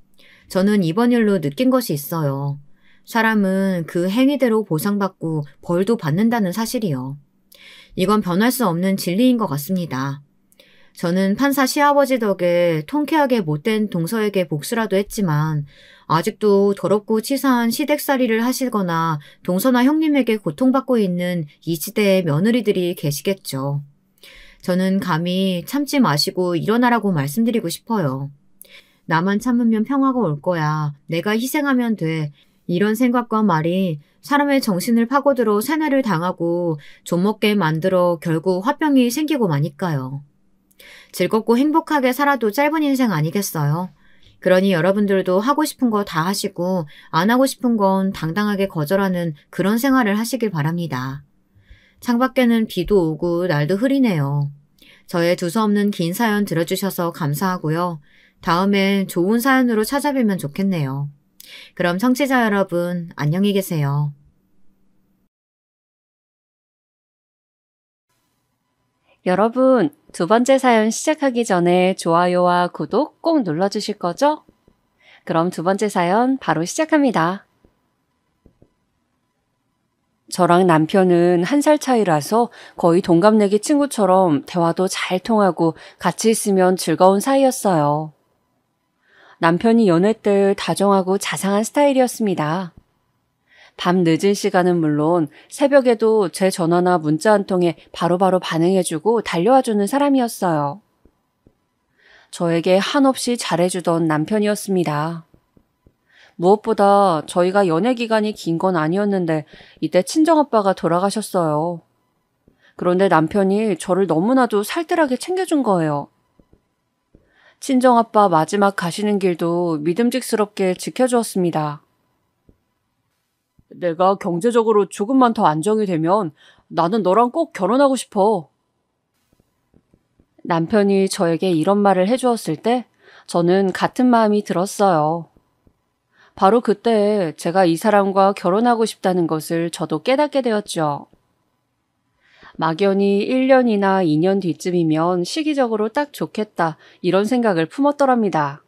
저는 이번 일로 느낀 것이 있어요. 사람은 그 행위대로 보상받고 벌도 받는다는 사실이요. 이건 변할 수 없는 진리인 것 같습니다. 저는 판사 시아버지 덕에 통쾌하게 못된 동서에게 복수라도 했지만 아직도 더럽고 치사한 시댁살이를 하시거나 동서나 형님에게 고통받고 있는 이 시대의 며느리들이 계시겠죠. 저는 감히 참지 마시고 일어나라고 말씀드리고 싶어요. 나만 참으면 평화가 올 거야. 내가 희생하면 돼. 이런 생각과 말이 사람의 정신을 파고들어 세뇌를 당하고 좀먹게 만들어 결국 화병이 생기고 마니까요. 즐겁고 행복하게 살아도 짧은 인생 아니겠어요? 그러니 여러분들도 하고 싶은 거 다 하시고 안 하고 싶은 건 당당하게 거절하는 그런 생활을 하시길 바랍니다. 창밖에는 비도 오고 날도 흐리네요. 저의 두서없는 긴 사연 들어주셔서 감사하고요. 다음엔 좋은 사연으로 찾아뵈면 좋겠네요. 그럼 청취자 여러분, 안녕히 계세요. 여러분, 두 번째 사연 시작하기 전에 좋아요와 구독 꼭 눌러주실 거죠? 그럼 두 번째 사연 바로 시작합니다. 저랑 남편은 1살 차이라서 거의 동갑내기 친구처럼 대화도 잘 통하고 같이 있으면 즐거운 사이였어요. 남편이 연애 때 다정하고 자상한 스타일이었습니다. 밤 늦은 시간은 물론 새벽에도 제 전화나 문자 한 통에 바로바로 반응해주고 달려와주는 사람이었어요. 저에게 한없이 잘해주던 남편이었습니다. 무엇보다 저희가 연애 기간이 긴 건 아니었는데 이때 친정아빠가 돌아가셨어요. 그런데 남편이 저를 너무나도 살뜰하게 챙겨준 거예요. 친정아빠 마지막 가시는 길도 믿음직스럽게 지켜주었습니다. 내가 경제적으로 조금만 더 안정이 되면 나는 너랑 꼭 결혼하고 싶어. 남편이 저에게 이런 말을 해주었을 때 저는 같은 마음이 들었어요. 바로 그때 제가 이 사람과 결혼하고 싶다는 것을 저도 깨닫게 되었죠. 막연히 1년이나 2년 뒤쯤이면 시기적으로 딱 좋겠다 이런 생각을 품었더랍니다.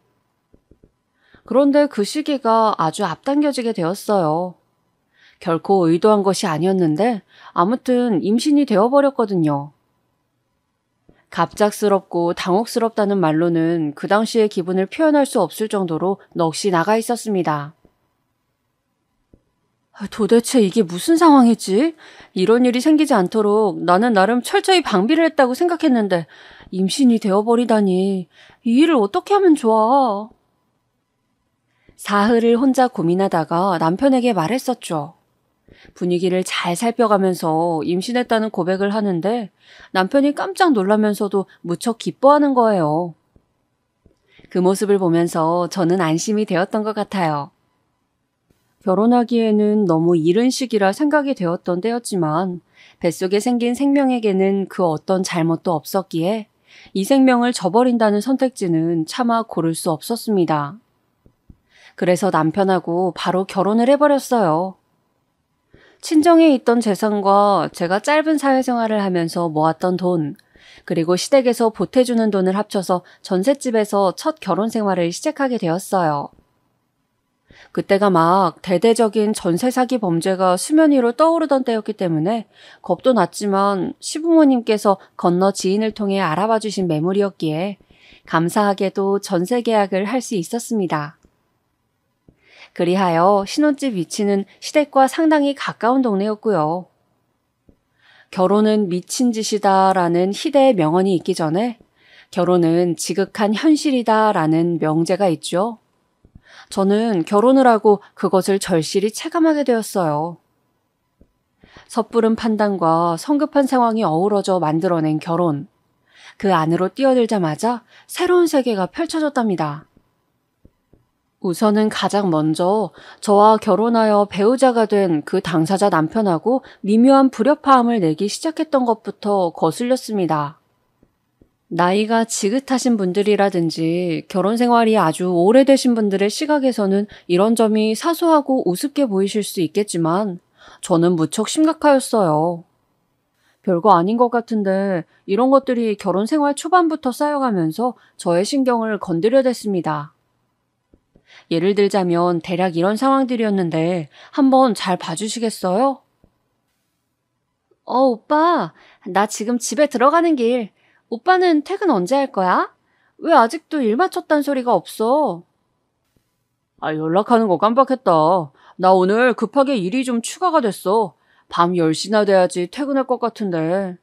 그런데 그 시기가 아주 앞당겨지게 되었어요. 결코 의도한 것이 아니었는데 아무튼 임신이 되어버렸거든요. 갑작스럽고 당혹스럽다는 말로는 그 당시의 기분을 표현할 수 없을 정도로 넋이 나가 있었습니다. 도대체 이게 무슨 상황이지? 이런 일이 생기지 않도록 나는 나름 철저히 방비를 했다고 생각했는데 임신이 되어버리다니 이 일을 어떻게 하면 좋아? 사흘을 혼자 고민하다가 남편에게 말했었죠. 분위기를 잘 살펴가면서 임신했다는 고백을 하는데 남편이 깜짝 놀라면서도 무척 기뻐하는 거예요. 그 모습을 보면서 저는 안심이 되었던 것 같아요. 결혼하기에는 너무 이른 시기라 생각이 되었던 때였지만 뱃속에 생긴 생명에게는 그 어떤 잘못도 없었기에 이 생명을 저버린다는 선택지는 차마 고를 수 없었습니다. 그래서 남편하고 바로 결혼을 해버렸어요. 친정에 있던 재산과 제가 짧은 사회생활을 하면서 모았던 돈, 그리고 시댁에서 보태주는 돈을 합쳐서 전셋집에서 첫 결혼 생활을 시작하게 되었어요. 그때가 막 대대적인 전세 사기 범죄가 수면 위로 떠오르던 때였기 때문에 겁도 났지만 시부모님께서 건너 지인을 통해 알아봐 주신 매물이었기에 감사하게도 전세 계약을 할 수 있었습니다. 그리하여 신혼집 위치는 시댁과 상당히 가까운 동네였고요. 결혼은 미친 짓이다라는 희대의 명언이 있기 전에 결혼은 지극한 현실이다라는 명제가 있죠. 저는 결혼을 하고 그것을 절실히 체감하게 되었어요. 섣부른 판단과 성급한 상황이 어우러져 만들어낸 결혼. 그 안으로 뛰어들자마자 새로운 세계가 펼쳐졌답니다. 우선은 가장 먼저 저와 결혼하여 배우자가 된 그 당사자 남편하고 미묘한 불협화음을 내기 시작했던 것부터 거슬렸습니다. 나이가 지긋하신 분들이라든지 결혼 생활이 아주 오래되신 분들의 시각에서는 이런 점이 사소하고 우습게 보이실 수 있겠지만 저는 무척 심각하였어요. 별거 아닌 것 같은데 이런 것들이 결혼 생활 초반부터 쌓여가면서 저의 신경을 건드려댔습니다. 예를 들자면 대략 이런 상황들이었는데 한번 잘 봐주시겠어요? 오빠, 나 지금 집에 들어가는 길. 오빠는 퇴근 언제 할 거야? 왜 아직도 일 마쳤단 소리가 없어? 연락하는 거 깜빡했다. 나 오늘 급하게 일이 좀 추가가 됐어. 밤 10시나 돼야지 퇴근할 것 같은데.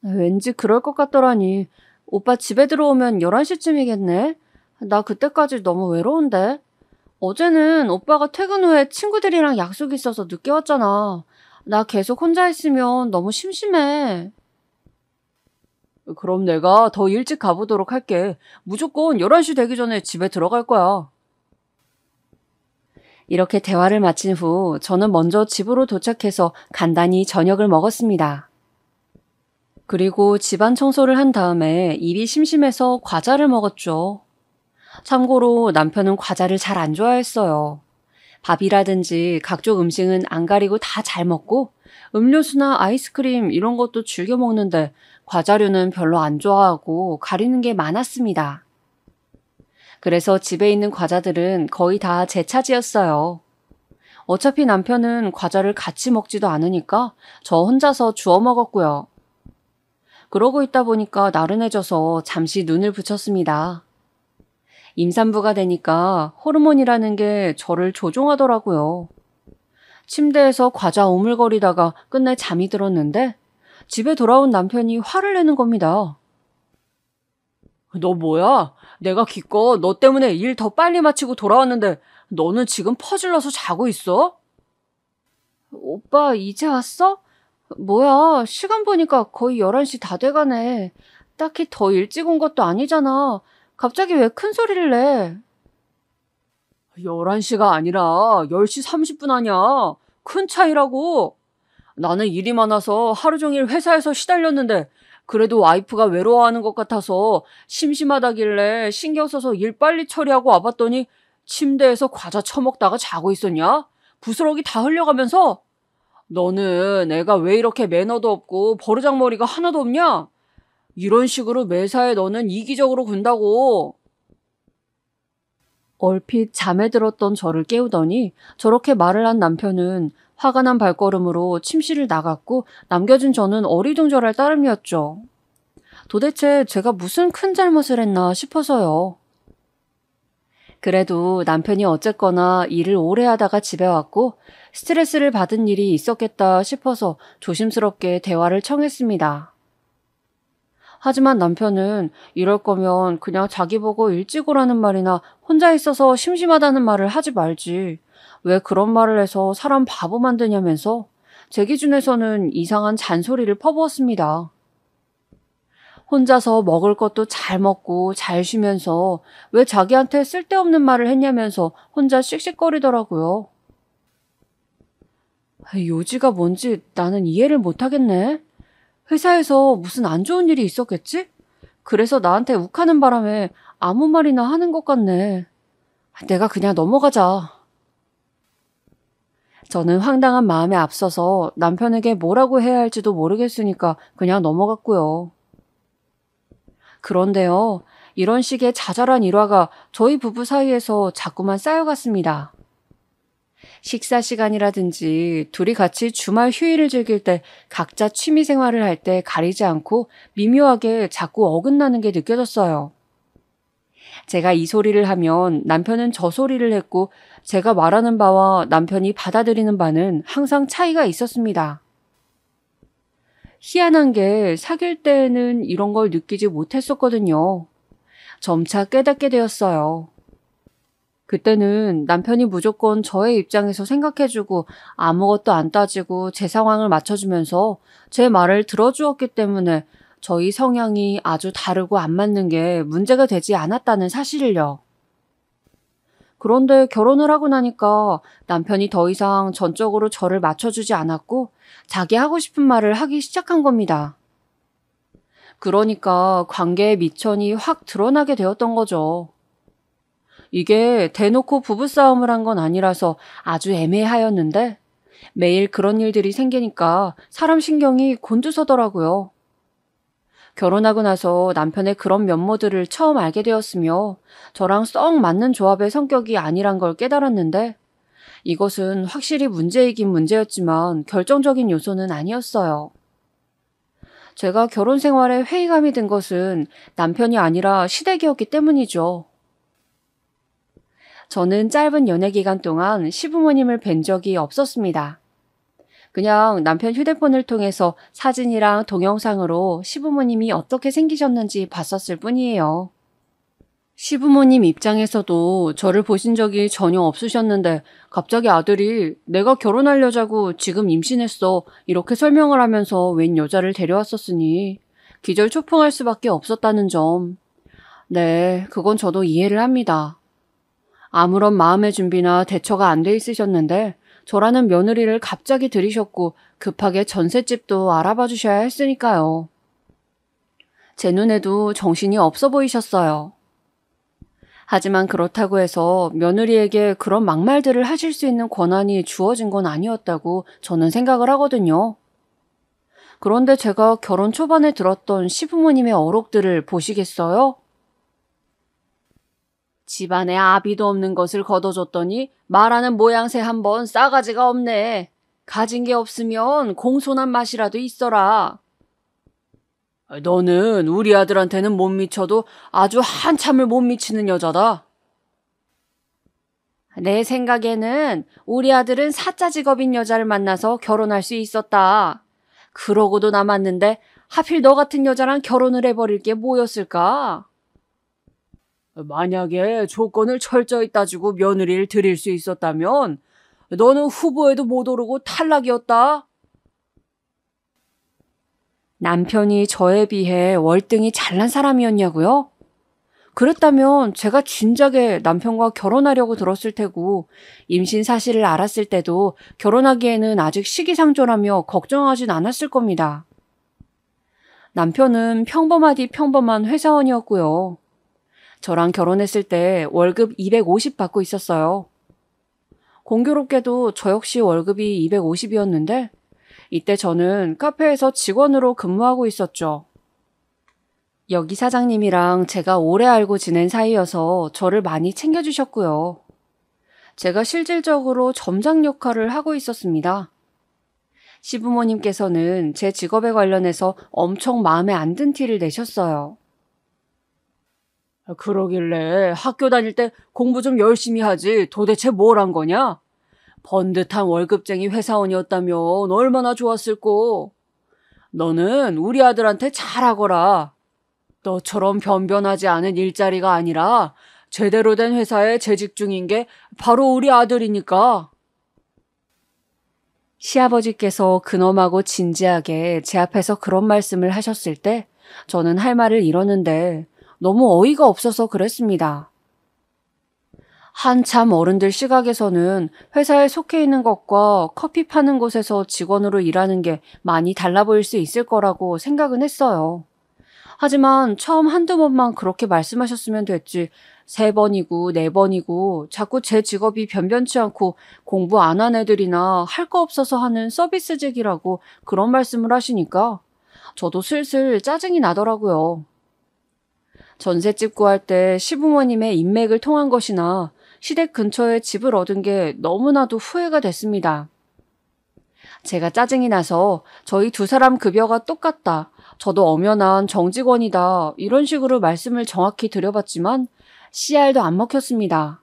왠지 그럴 것 같더라니. 오빠 집에 들어오면 11시쯤이겠네? 나 그때까지 너무 외로운데? 어제는 오빠가 퇴근 후에 친구들이랑 약속이 있어서 늦게 왔잖아. 나 계속 혼자 있으면 너무 심심해. 그럼 내가 더 일찍 가보도록 할게. 무조건 11시 되기 전에 집에 들어갈 거야. 이렇게 대화를 마친 후 저는 먼저 집으로 도착해서 간단히 저녁을 먹었습니다. 그리고 집안 청소를 한 다음에 입이 심심해서 과자를 먹었죠. 참고로 남편은 과자를 잘 안 좋아했어요. 밥이라든지 각종 음식은 안 가리고 다 잘 먹고 음료수나 아이스크림 이런 것도 즐겨 먹는데 과자류는 별로 안 좋아하고 가리는 게 많았습니다. 그래서 집에 있는 과자들은 거의 다 제 차지였어요. 어차피 남편은 과자를 같이 먹지도 않으니까 저 혼자서 주워 먹었고요. 그러고 있다 보니까 나른해져서 잠시 눈을 붙였습니다. 임산부가 되니까 호르몬이라는 게 저를 조종하더라고요. 침대에서 과자 오물거리다가 끝내 잠이 들었는데 집에 돌아온 남편이 화를 내는 겁니다. 너 뭐야? 내가 기껏 너 때문에 일 더 빨리 마치고 돌아왔는데 너는 지금 퍼질러서 자고 있어? 오빠 이제 왔어? 뭐야, 시간 보니까 거의 11시 다 돼가네. 딱히 더 일찍 온 것도 아니잖아. 갑자기 왜 큰 소리를 내? 11시가 아니라 10시 30분 아냐. 큰 차이라고. 나는 일이 많아서 하루 종일 회사에서 시달렸는데 그래도 와이프가 외로워하는 것 같아서 심심하다길래 신경 써서 일 빨리 처리하고 와봤더니 침대에서 과자 처먹다가 자고 있었냐? 부스러기 다 흘려가면서. 너는 애가 왜 이렇게 매너도 없고 버르장머리가 하나도 없냐? 이런 식으로 매사에 너는 이기적으로 군다고. 얼핏 잠에 들었던 저를 깨우더니 저렇게 말을 한 남편은 화가 난 발걸음으로 침실을 나갔고 남겨진 저는 어리둥절할 따름이었죠. 도대체 제가 무슨 큰 잘못을 했나 싶어서요. 그래도 남편이 어쨌거나 일을 오래 하다가 집에 왔고 스트레스를 받은 일이 있었겠다 싶어서 조심스럽게 대화를 청했습니다. 하지만 남편은 이럴 거면 그냥 자기 보고 일찍 오라는 말이나 혼자 있어서 심심하다는 말을 하지 말지. 왜 그런 말을 해서 사람 바보 만드냐면서 제 기준에서는 이상한 잔소리를 퍼부었습니다. 혼자서 먹을 것도 잘 먹고 잘 쉬면서 왜 자기한테 쓸데없는 말을 했냐면서 혼자 씩씩거리더라고요. 요지가 뭔지 나는 이해를 못하겠네. 회사에서 무슨 안 좋은 일이 있었겠지? 그래서 나한테 욱하는 바람에 아무 말이나 하는 것 같네. 내가 그냥 넘어가자. 저는 황당한 마음에 앞서서 남편에게 뭐라고 해야 할지도 모르겠으니까 그냥 넘어갔고요. 그런데요, 이런 식의 자잘한 일화가 저희 부부 사이에서 자꾸만 쌓여갔습니다. 식사 시간이라든지 둘이 같이 주말 휴일을 즐길 때 각자 취미 생활을 할 때 가리지 않고 미묘하게 자꾸 어긋나는 게 느껴졌어요. 제가 이 소리를 하면 남편은 저 소리를 했고 제가 말하는 바와 남편이 받아들이는 바는 항상 차이가 있었습니다. 희한한 게 사귈 때는 이런 걸 느끼지 못했었거든요. 점차 깨닫게 되었어요. 그때는 남편이 무조건 저의 입장에서 생각해주고 아무것도 안 따지고 제 상황을 맞춰주면서 제 말을 들어주었기 때문에 저희 성향이 아주 다르고 안 맞는 게 문제가 되지 않았다는 사실을요. 그런데 결혼을 하고 나니까 남편이 더 이상 전적으로 저를 맞춰주지 않았고 자기 하고 싶은 말을 하기 시작한 겁니다. 그러니까 관계의 미천이 확 드러나게 되었던 거죠. 이게 대놓고 부부싸움을 한 건 아니라서 아주 애매하였는데 매일 그런 일들이 생기니까 사람 신경이 곤두서더라고요. 결혼하고 나서 남편의 그런 면모들을 처음 알게 되었으며 저랑 썩 맞는 조합의 성격이 아니란 걸 깨달았는데 이것은 확실히 문제이긴 문제였지만 결정적인 요소는 아니었어요. 제가 결혼 생활에 회의감이 든 것은 남편이 아니라 시댁이었기 때문이죠. 저는 짧은 연애 기간 동안 시부모님을 뵌 적이 없었습니다. 그냥 남편 휴대폰을 통해서 사진이랑 동영상으로 시부모님이 어떻게 생기셨는지 봤었을 뿐이에요. 시부모님 입장에서도 저를 보신 적이 전혀 없으셨는데 갑자기 아들이 내가 결혼하려자고 지금 임신했어 이렇게 설명을 하면서 웬 여자를 데려왔었으니 기절초풍할 수밖에 없었다는 점. 네, 그건 저도 이해를 합니다. 아무런 마음의 준비나 대처가 안 돼 있으셨는데 저라는 며느리를 갑자기 들이셨고 급하게 전셋집도 알아봐 주셔야 했으니까요. 제 눈에도 정신이 없어 보이셨어요. 하지만 그렇다고 해서 며느리에게 그런 막말들을 하실 수 있는 권한이 주어진 건 아니었다고 저는 생각을 하거든요. 그런데 제가 결혼 초반에 들었던 시부모님의 어록들을 보시겠어요? 집안에 아비도 없는 것을 거둬줬더니 말하는 모양새 한번 싸가지가 없네. 가진 게 없으면 공손한 맛이라도 있어라. 너는 우리 아들한테는 못 미쳐도 아주 한참을 못 미치는 여자다. 내 생각에는 우리 아들은 사자 직업인 여자를 만나서 결혼할 수 있었다. 그러고도 남았는데 하필 너 같은 여자랑 결혼을 해버릴 게 뭐였을까? 만약에 조건을 철저히 따지고 며느리를 드릴 수 있었다면 너는 후보에도 못 오르고 탈락이었다. 남편이 저에 비해 월등히 잘난 사람이었냐고요? 그랬다면 제가 진작에 남편과 결혼하려고 들었을 테고 임신 사실을 알았을 때도 결혼하기에는 아직 시기상조라며 걱정하진 않았을 겁니다. 남편은 평범하디 평범한 회사원이었고요. 저랑 결혼했을 때 월급 250 받고 있었어요. 공교롭게도 저 역시 월급이 250이었는데 이때 저는 카페에서 직원으로 근무하고 있었죠. 여기 사장님이랑 제가 오래 알고 지낸 사이여서 저를 많이 챙겨주셨고요. 제가 실질적으로 점장 역할을 하고 있었습니다. 시부모님께서는 제 직업에 관련해서 엄청 마음에 안 든 티를 내셨어요. 그러길래 학교 다닐 때 공부 좀 열심히 하지 도대체 뭘 한 거냐? 번듯한 월급쟁이 회사원이었다면 얼마나 좋았을꼬. 너는 우리 아들한테 잘하거라. 너처럼 변변하지 않은 일자리가 아니라 제대로 된 회사에 재직 중인 게 바로 우리 아들이니까. 시아버지께서 근엄하고 진지하게 제 앞에서 그런 말씀을 하셨을 때 저는 할 말을 잃었는데 너무 어이가 없어서 그랬습니다. 한참 어른들 시각에서는 회사에 속해 있는 것과 커피 파는 곳에서 직원으로 일하는 게 많이 달라 보일 수 있을 거라고 생각은 했어요. 하지만 처음 한두 번만 그렇게 말씀하셨으면 됐지 3번이고 4번이고 자꾸 제 직업이 변변치 않고 공부 안 한 애들이나 할 거 없어서 하는 서비스직이라고 그런 말씀을 하시니까 저도 슬슬 짜증이 나더라고요. 전셋집 구할 때 시부모님의 인맥을 통한 것이나 시댁 근처에 집을 얻은 게 너무나도 후회가 됐습니다. 제가 짜증이 나서 저희 2사람 급여가 똑같다. 저도 엄연한 정직원이다. 이런 식으로 말씀을 정확히 드려봤지만 씨알도 안 먹혔습니다.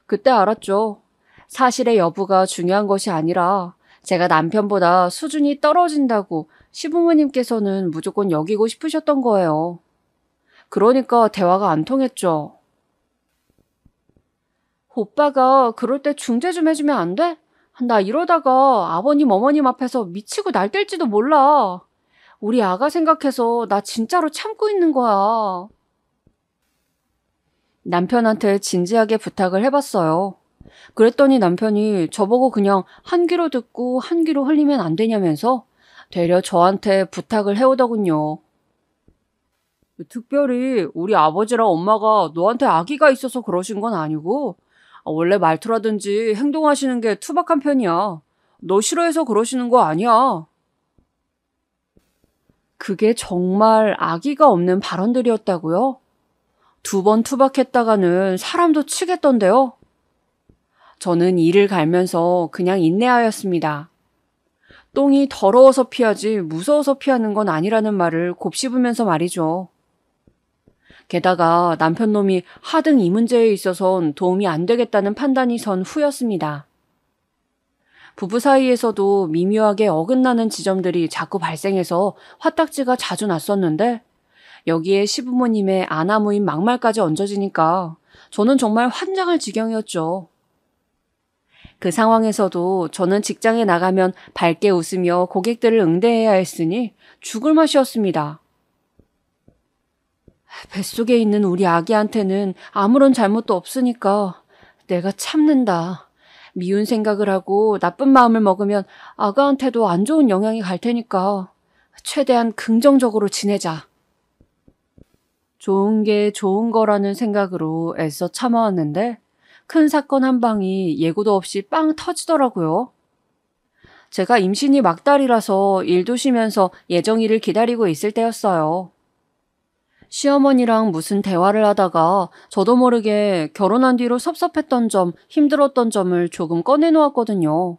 그때 알았죠. 사실의 여부가 중요한 것이 아니라 제가 남편보다 수준이 떨어진다고 시부모님께서는 무조건 여기고 싶으셨던 거예요. 그러니까 대화가 안 통했죠. 오빠가 그럴 때 중재 좀 해주면 안 돼? 나 이러다가 아버님 어머님 앞에서 미치고 날뛸지도 몰라. 우리 아가 생각해서 나 진짜로 참고 있는 거야. 남편한테 진지하게 부탁을 해봤어요. 그랬더니 남편이 저보고 그냥 한 귀로 듣고 한 귀로 흘리면 안 되냐면서 되려 저한테 부탁을 해오더군요. 특별히 우리 아버지랑 엄마가 너한테 아기가 있어서 그러신 건 아니고 원래 말투라든지 행동하시는 게 투박한 편이야. 너 싫어해서 그러시는 거 아니야. 그게 정말 아기가 없는 발언들이었다고요? 2번 투박했다가는 사람도 치겠던데요. 저는 이를 갈면서 그냥 인내하였습니다. 똥이 더러워서 피하지 무서워서 피하는 건 아니라는 말을 곱씹으면서 말이죠. 게다가 남편놈이 하등 이 문제에 있어선 도움이 안 되겠다는 판단이 선 후였습니다. 부부 사이에서도 미묘하게 어긋나는 지점들이 자꾸 발생해서 화딱지가 자주 났었는데 여기에 시부모님의 아나무인 막말까지 얹어지니까 저는 정말 환장할 지경이었죠. 그 상황에서도 저는 직장에 나가면 밝게 웃으며 고객들을 응대해야 했으니 죽을 맛이었습니다. 뱃속에 있는 우리 아기한테는 아무런 잘못도 없으니까 내가 참는다. 미운 생각을 하고 나쁜 마음을 먹으면 아가한테도 안 좋은 영향이 갈 테니까 최대한 긍정적으로 지내자. 좋은 게 좋은 거라는 생각으로 애써 참아왔는데 큰 사건 한 방이 예고도 없이 빵 터지더라고요. 제가 임신이 막달이라서 일도 쉬면서 예정일을 기다리고 있을 때였어요. 시어머니랑 무슨 대화를 하다가 저도 모르게 결혼한 뒤로 섭섭했던 점, 힘들었던 점을 조금 꺼내놓았거든요.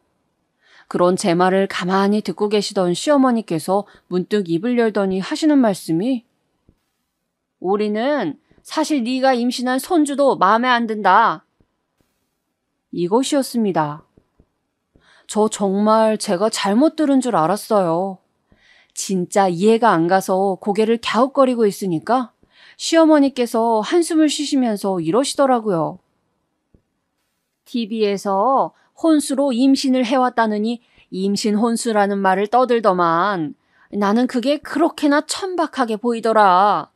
그런 제 말을 가만히 듣고 계시던 시어머니께서 문득 입을 열더니 하시는 말씀이 우리는 사실 네가 임신한 손주도 마음에 안 든다. 이것이었습니다. 저 정말 제가 잘못 들은 줄 알았어요. 진짜 이해가 안 가서 고개를 갸웃거리고 있으니까 시어머니께서 한숨을 쉬시면서 이러시더라고요. TV에서 혼수로 임신을 해왔다느니 임신 혼수라는 말을 떠들더만 나는 그게 그렇게나 천박하게 보이더라.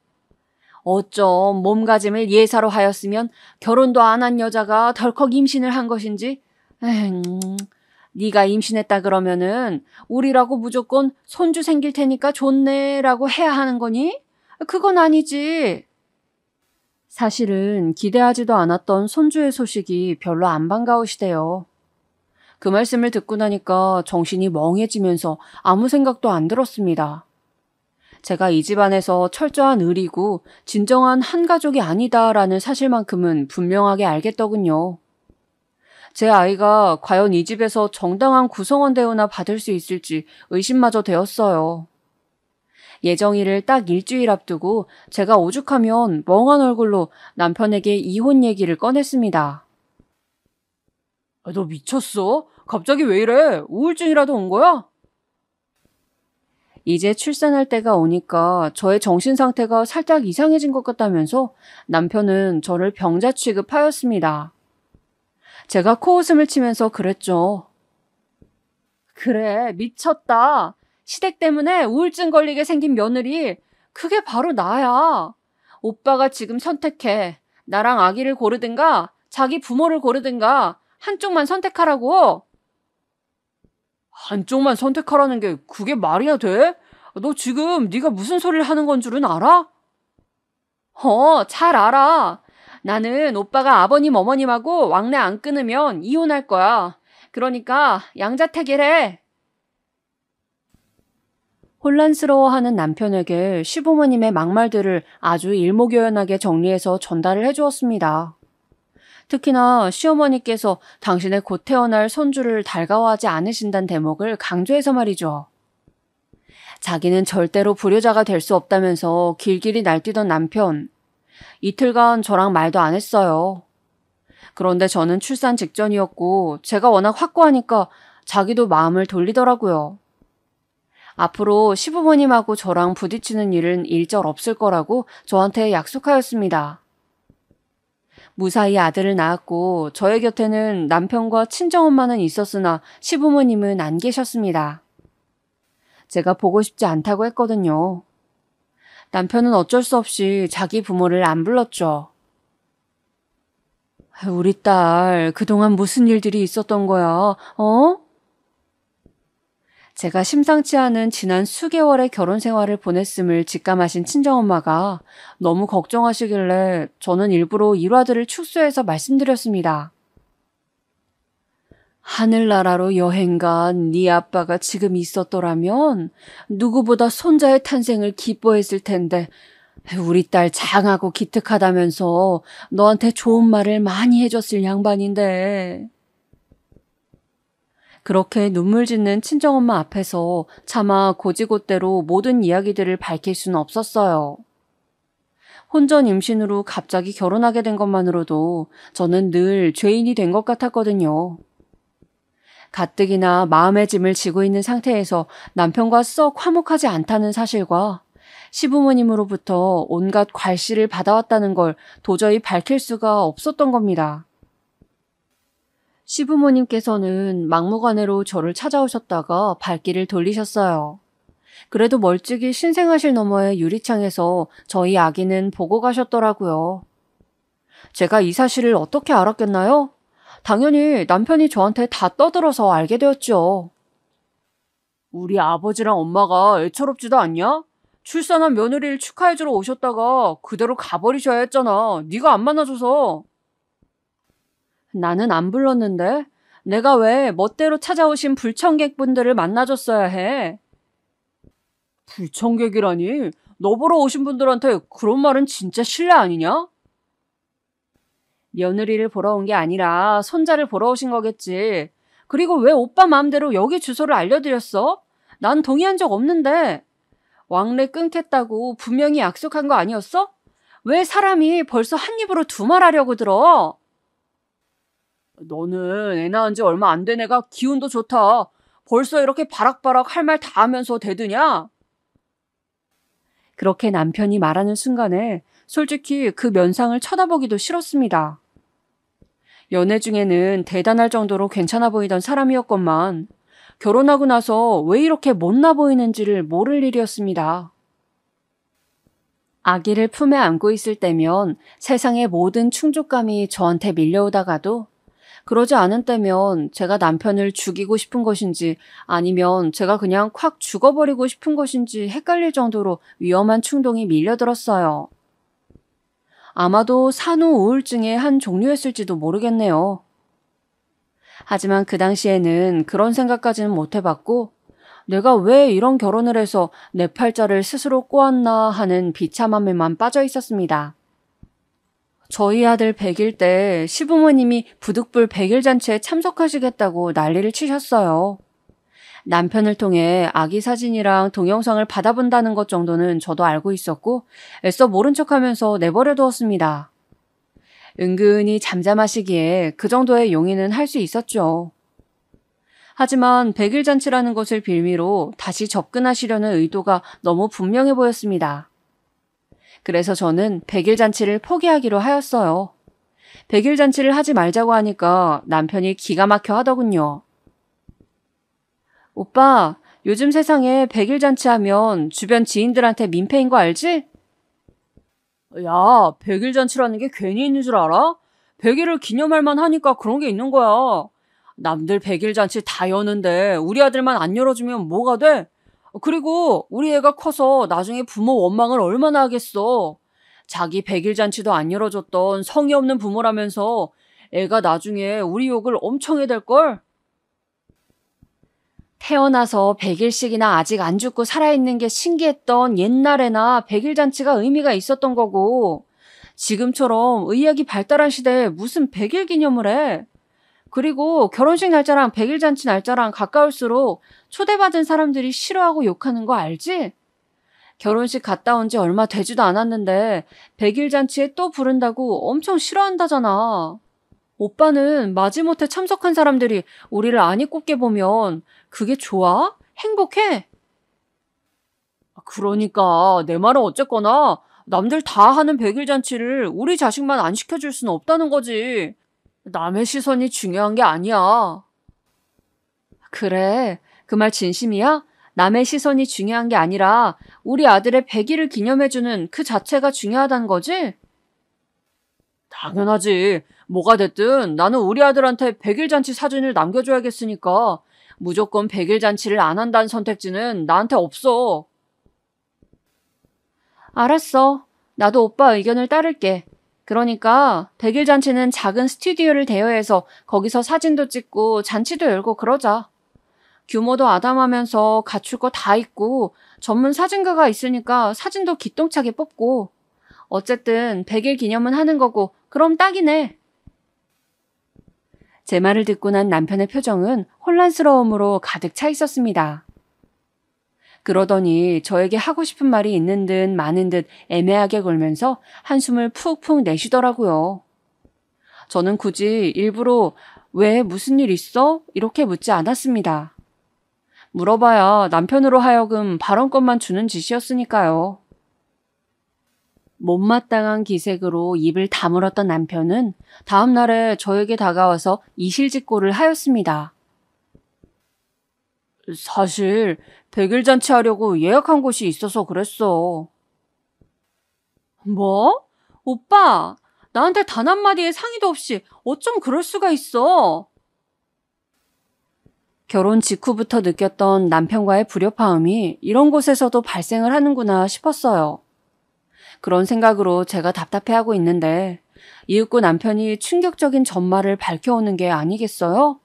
어쩜 몸가짐을 예사로 하였으면 결혼도 안 한 여자가 덜컥 임신을 한 것인지 네가 임신했다 그러면은 우리라고 무조건 손주 생길 테니까 좋네라고 해야 하는 거니? 그건 아니지. 사실은 기대하지도 않았던 손주의 소식이 별로 안 반가우시대요. 그 말씀을 듣고 나니까 정신이 멍해지면서 아무 생각도 안 들었습니다. 제가 이 집안에서 철저한 의리고 진정한 한 가족이 아니다라는 사실만큼은 분명하게 알겠더군요. 제 아이가 과연 이 집에서 정당한 구성원 대우나 받을 수 있을지 의심마저 되었어요. 예정일을 딱 일주일 앞두고 제가 오죽하면 멍한 얼굴로 남편에게 이혼 얘기를 꺼냈습니다. 너 미쳤어? 갑자기 왜 이래? 우울증이라도 온 거야? 이제 출산할 때가 오니까 저의 정신 상태가 살짝 이상해진 것 같다면서 남편은 저를 병자 취급하였습니다. 제가 코웃음을 치면서 그랬죠. 그래, 미쳤다. 시댁 때문에 우울증 걸리게 생긴 며느리, 그게 바로 나야. 오빠가 지금 선택해. 나랑 아기를 고르든가 자기 부모를 고르든가 한쪽만 선택하라고. 한쪽만 선택하라는 게 그게 말이나 돼? 너 지금 네가 무슨 소리를 하는 건 줄은 알아? 잘 알아. 나는 오빠가 아버님 어머님하고 왕래 안 끊으면 이혼할 거야. 그러니까 양자택일해. 혼란스러워하는 남편에게 시부모님의 막말들을 아주 일목요연하게 정리해서 전달을 해주었습니다. 특히나 시어머니께서 당신의 곧 태어날 손주를 달가워하지 않으신다는 대목을 강조해서 말이죠. 자기는 절대로 불효자가 될 수 없다면서 길길이 날뛰던 남편. 이틀간 저랑 말도 안 했어요. 그런데 저는 출산 직전이었고 제가 워낙 확고하니까 자기도 마음을 돌리더라고요. 앞으로 시부모님하고 저랑 부딪히는 일은 일절 없을 거라고 저한테 약속하였습니다. 무사히 아들을 낳았고 저의 곁에는 남편과 친정엄마는 있었으나 시부모님은 안 계셨습니다. 제가 보고 싶지 않다고 했거든요. 남편은 어쩔 수 없이 자기 부모를 안 불렀죠. 우리 딸, 그동안 무슨 일들이 있었던 거야, 제가 심상치 않은 지난 수개월의 결혼 생활을 보냈음을 직감하신 친정엄마가 너무 걱정하시길래 저는 일부러 일화들을 축소해서 말씀드렸습니다. 하늘나라로 여행 간 네 아빠가 지금 있었더라면 누구보다 손자의 탄생을 기뻐했을 텐데 우리 딸 장하고 기특하다면서 너한테 좋은 말을 많이 해줬을 양반인데. 그렇게 눈물 짓는 친정엄마 앞에서 차마 고지곳대로 모든 이야기들을 밝힐 수는 없었어요. 혼전 임신으로 갑자기 결혼하게 된 것만으로도 저는 늘 죄인이 된 것 같았거든요. 가뜩이나 마음의 짐을 지고 있는 상태에서 남편과 썩 화목하지 않다는 사실과 시부모님으로부터 온갖 괄시를 받아왔다는 걸 도저히 밝힐 수가 없었던 겁니다. 시부모님께서는 막무가내로 저를 찾아오셨다가 발길을 돌리셨어요. 그래도 멀찍이 신생아실 너머의 유리창에서 저희 아기는 보고 가셨더라고요. 제가 이 사실을 어떻게 알았겠나요? 당연히 남편이 저한테 다 떠들어서 알게 되었죠. 우리 아버지랑 엄마가 애처롭지도 않냐? 출산한 며느리를 축하해주러 오셨다가 그대로 가버리셔야 했잖아. 네가 안 만나줘서. 나는 안 불렀는데 내가 왜 멋대로 찾아오신 불청객분들을 만나줬어야 해. 불청객이라니? 너 보러 오신 분들한테 그런 말은 진짜 실례 아니냐? 며느리를 보러 온 게 아니라 손자를 보러 오신 거겠지. 그리고 왜 오빠 마음대로 여기 주소를 알려드렸어? 난 동의한 적 없는데. 왕래 끊겠다고 분명히 약속한 거 아니었어? 왜 사람이 벌써 한 입으로 두 말 하려고 들어? 너는 애 낳은 지 얼마 안 된 애가 기운도 좋다. 벌써 이렇게 바락바락 할 말 다 하면서 대드냐? 그렇게 남편이 말하는 순간에 솔직히 그 면상을 쳐다보기도 싫었습니다. 연애 중에는 대단할 정도로 괜찮아 보이던 사람이었건만 결혼하고 나서 왜 이렇게 못나 보이는지를 모를 일이었습니다. 아기를 품에 안고 있을 때면 세상의 모든 충족감이 저한테 밀려오다가도 그러지 않은 때면 제가 남편을 죽이고 싶은 것인지 아니면 제가 그냥 콱 죽어버리고 싶은 것인지 헷갈릴 정도로 위험한 충동이 밀려들었어요. 아마도 산후 우울증의 한 종류였을지도 모르겠네요. 하지만 그 당시에는 그런 생각까지는 못 해봤고 내가 왜 이런 결혼을 해서 내 팔자를 스스로 꼬았나 하는 비참함에만 빠져 있었습니다. 저희 아들 100일 때 시부모님이 부득불 100일 잔치에 참석하시겠다고 난리를 치셨어요. 남편을 통해 아기 사진이랑 동영상을 받아본다는 것 정도는 저도 알고 있었고 애써 모른 척하면서 내버려 두었습니다. 은근히 잠잠하시기에 그 정도의 용의는 할 수 있었죠. 하지만 100일 잔치라는 것을 빌미로 다시 접근하시려는 의도가 너무 분명해 보였습니다. 그래서 저는 100일 잔치를 포기하기로 하였어요. 100일 잔치를 하지 말자고 하니까 남편이 기가 막혀 하더군요. 오빠, 요즘 세상에 100일 잔치 하면 주변 지인들한테 민폐인 거 알지? 야, 100일 잔치라는 게 괜히 있는 줄 알아? 100일을 기념할 만하니까 그런 게 있는 거야. 남들 100일 잔치 다 여는데 우리 아들만 안 열어주면 뭐가 돼? 그리고 우리 애가 커서 나중에 부모 원망을 얼마나 하겠어. 자기 100일 잔치도 안 열어줬던 성의 없는 부모라면서 애가 나중에 우리 욕을 엄청 해댈걸? 태어나서 100일씩이나 아직 안 죽고 살아있는 게 신기했던 옛날에나 100일 잔치가 의미가 있었던 거고, 지금처럼 의학이 발달한 시대에 무슨 100일 기념을 해. 그리고 결혼식 날짜랑 100일 잔치 날짜랑 가까울수록 초대받은 사람들이 싫어하고 욕하는 거 알지? 결혼식 갔다 온 지 얼마 되지도 않았는데 100일 잔치에 또 부른다고 엄청 싫어한다잖아. 오빠는 마지못해 참석한 사람들이 우리를 안 이꼽게 보면 그게 좋아? 행복해? 그러니까 내 말은 어쨌거나 남들 다 하는 100일 잔치를 우리 자식만 안 시켜줄 수는 없다는 거지. 남의 시선이 중요한 게 아니야. 그래, 그 말 진심이야? 남의 시선이 중요한 게 아니라 우리 아들의 100일을 기념해주는 그 자체가 중요하다는 거지? 당연하지. 뭐가 됐든 나는 우리 아들한테 100일 잔치 사진을 남겨줘야겠으니까 무조건 100일 잔치를 안 한다는 선택지는 나한테 없어. 알았어. 나도 오빠 의견을 따를게. 그러니까 100일 잔치는 작은 스튜디오를 대여해서 거기서 사진도 찍고 잔치도 열고 그러자. 규모도 아담하면서 갖출 거 다 있고 전문 사진가가 있으니까 사진도 기똥차게 뽑고. 어쨌든 100일 기념은 하는 거고 그럼 딱이네. 제 말을 듣고 난 남편의 표정은 혼란스러움으로 가득 차 있었습니다. 그러더니 저에게 하고 싶은 말이 있는 듯 많은 듯 애매하게 굴면서 한숨을 푹푹 내쉬더라고요. 저는 굳이 일부러 왜 무슨 일 있어? 이렇게 묻지 않았습니다. 물어봐야 남편으로 하여금 발언권만 주는 짓이었으니까요. 못마땅한 기색으로 입을 다물었던 남편은 다음 날에 저에게 다가와서 이실직고를 하였습니다. 사실 100일 잔치 하려고 예약한 곳이 있어서 그랬어. 뭐? 오빠, 나한테 단 한마디의 상의도 없이 어쩜 그럴 수가 있어? 결혼 직후부터 느꼈던 남편과의 불협화음이 이런 곳에서도 발생을 하는구나 싶었어요. 그런 생각으로 제가 답답해하고 있는데 이윽고 남편이 충격적인 전말을 밝혀오는 게 아니겠어요?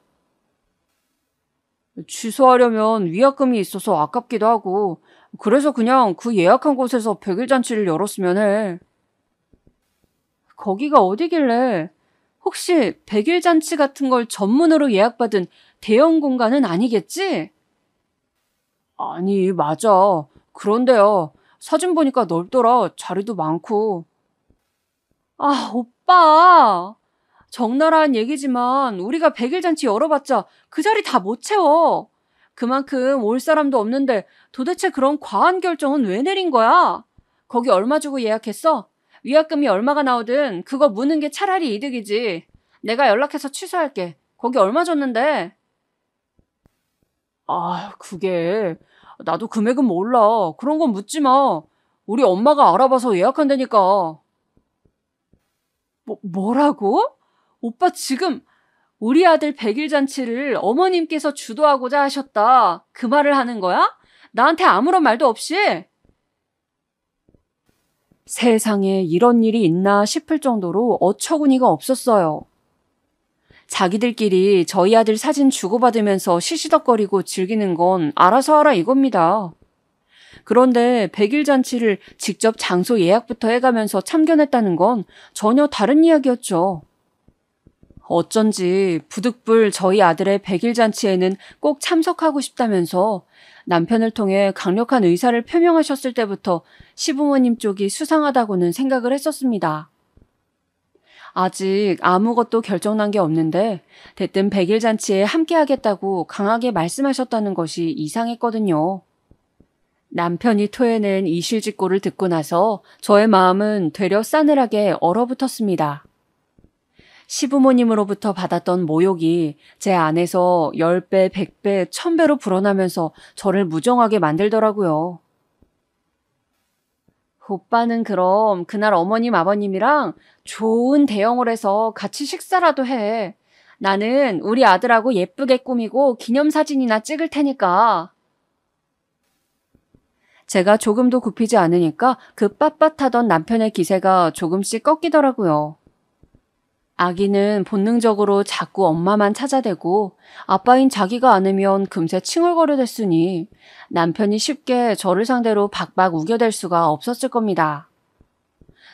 취소하려면 위약금이 있어서 아깝기도 하고 그래서 그냥 그 예약한 곳에서 100일 잔치를 열었으면 해. 거기가 어디길래 혹시 100일 잔치 같은 걸 전문으로 예약받은 대형 공간은 아니겠지? 아니, 맞아. 그런데요. 사진 보니까 넓더라. 자리도 많고. 아, 오빠. 적나라한 얘기지만 우리가 100일 잔치 열어봤자 그 자리 다 못 채워. 그만큼 올 사람도 없는데 도대체 그런 과한 결정은 왜 내린 거야? 거기 얼마 주고 예약했어? 위약금이 얼마가 나오든 그거 무는 게 차라리 이득이지. 내가 연락해서 취소할게. 거기 얼마 줬는데? 아, 그게 나도 금액은 몰라. 그런 건 묻지 마. 우리 엄마가 알아봐서 예약한다니까. 뭐라고? 오빠 지금 우리 아들 100일 잔치를 어머님께서 주도하고자 하셨다. 그 말을 하는 거야? 나한테 아무런 말도 없이? 세상에 이런 일이 있나 싶을 정도로 어처구니가 없었어요. 자기들끼리 저희 아들 사진 주고받으면서 시시덕거리고 즐기는 건 알아서 하라 이겁니다. 그런데 100일 잔치를 직접 장소 예약부터 해가면서 참견했다는 건 전혀 다른 이야기였죠. 어쩐지 부득불 저희 아들의 100일 잔치에는 꼭 참석하고 싶다면서 남편을 통해 강력한 의사를 표명하셨을 때부터 시부모님 쪽이 수상하다고는 생각을 했었습니다. 아직 아무것도 결정난 게 없는데 대뜸 100일 잔치에 함께하겠다고 강하게 말씀하셨다는 것이 이상했거든요. 남편이 토해낸 이실직고를 듣고 나서 저의 마음은 되려 싸늘하게 얼어붙었습니다. 시부모님으로부터 받았던 모욕이 제 안에서 10배, 100배, 1000배로 불어나면서 저를 무정하게 만들더라고요. 오빠는 그럼 그날 어머님, 아버님이랑 좋은 대형을 해서 같이 식사라도 해. 나는 우리 아들하고 예쁘게 꾸미고 기념사진이나 찍을 테니까. 제가 조금도 굽히지 않으니까 그 빳빳하던 남편의 기세가 조금씩 꺾이더라고요. 아기는 본능적으로 자꾸 엄마만 찾아대고 아빠인 자기가 않으면 금세 칭얼거려댔으니 남편이 쉽게 저를 상대로 박박 우겨댈 수가 없었을 겁니다.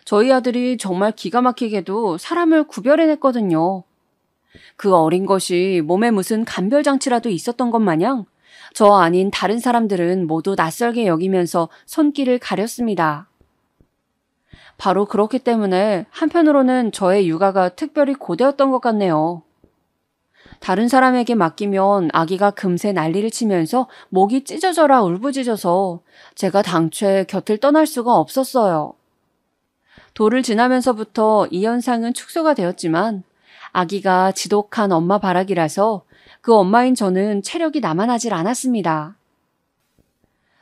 저희 아들이 정말 기가 막히게도 사람을 구별해냈거든요. 그 어린 것이 몸에 무슨 간별장치라도 있었던 것 마냥 저 아닌 다른 사람들은 모두 낯설게 여기면서 손길을 가렸습니다. 바로 그렇기 때문에 한편으로는 저의 육아가 특별히 고되었던 것 같네요. 다른 사람에게 맡기면 아기가 금세 난리를 치면서 목이 찢어져라 울부짖어서 제가 당최 곁을 떠날 수가 없었어요. 돌을 지나면서부터 이 현상은 축소가 되었지만 아기가 지독한 엄마 바라기라서 그 엄마인 저는 체력이 남아나질 않았습니다.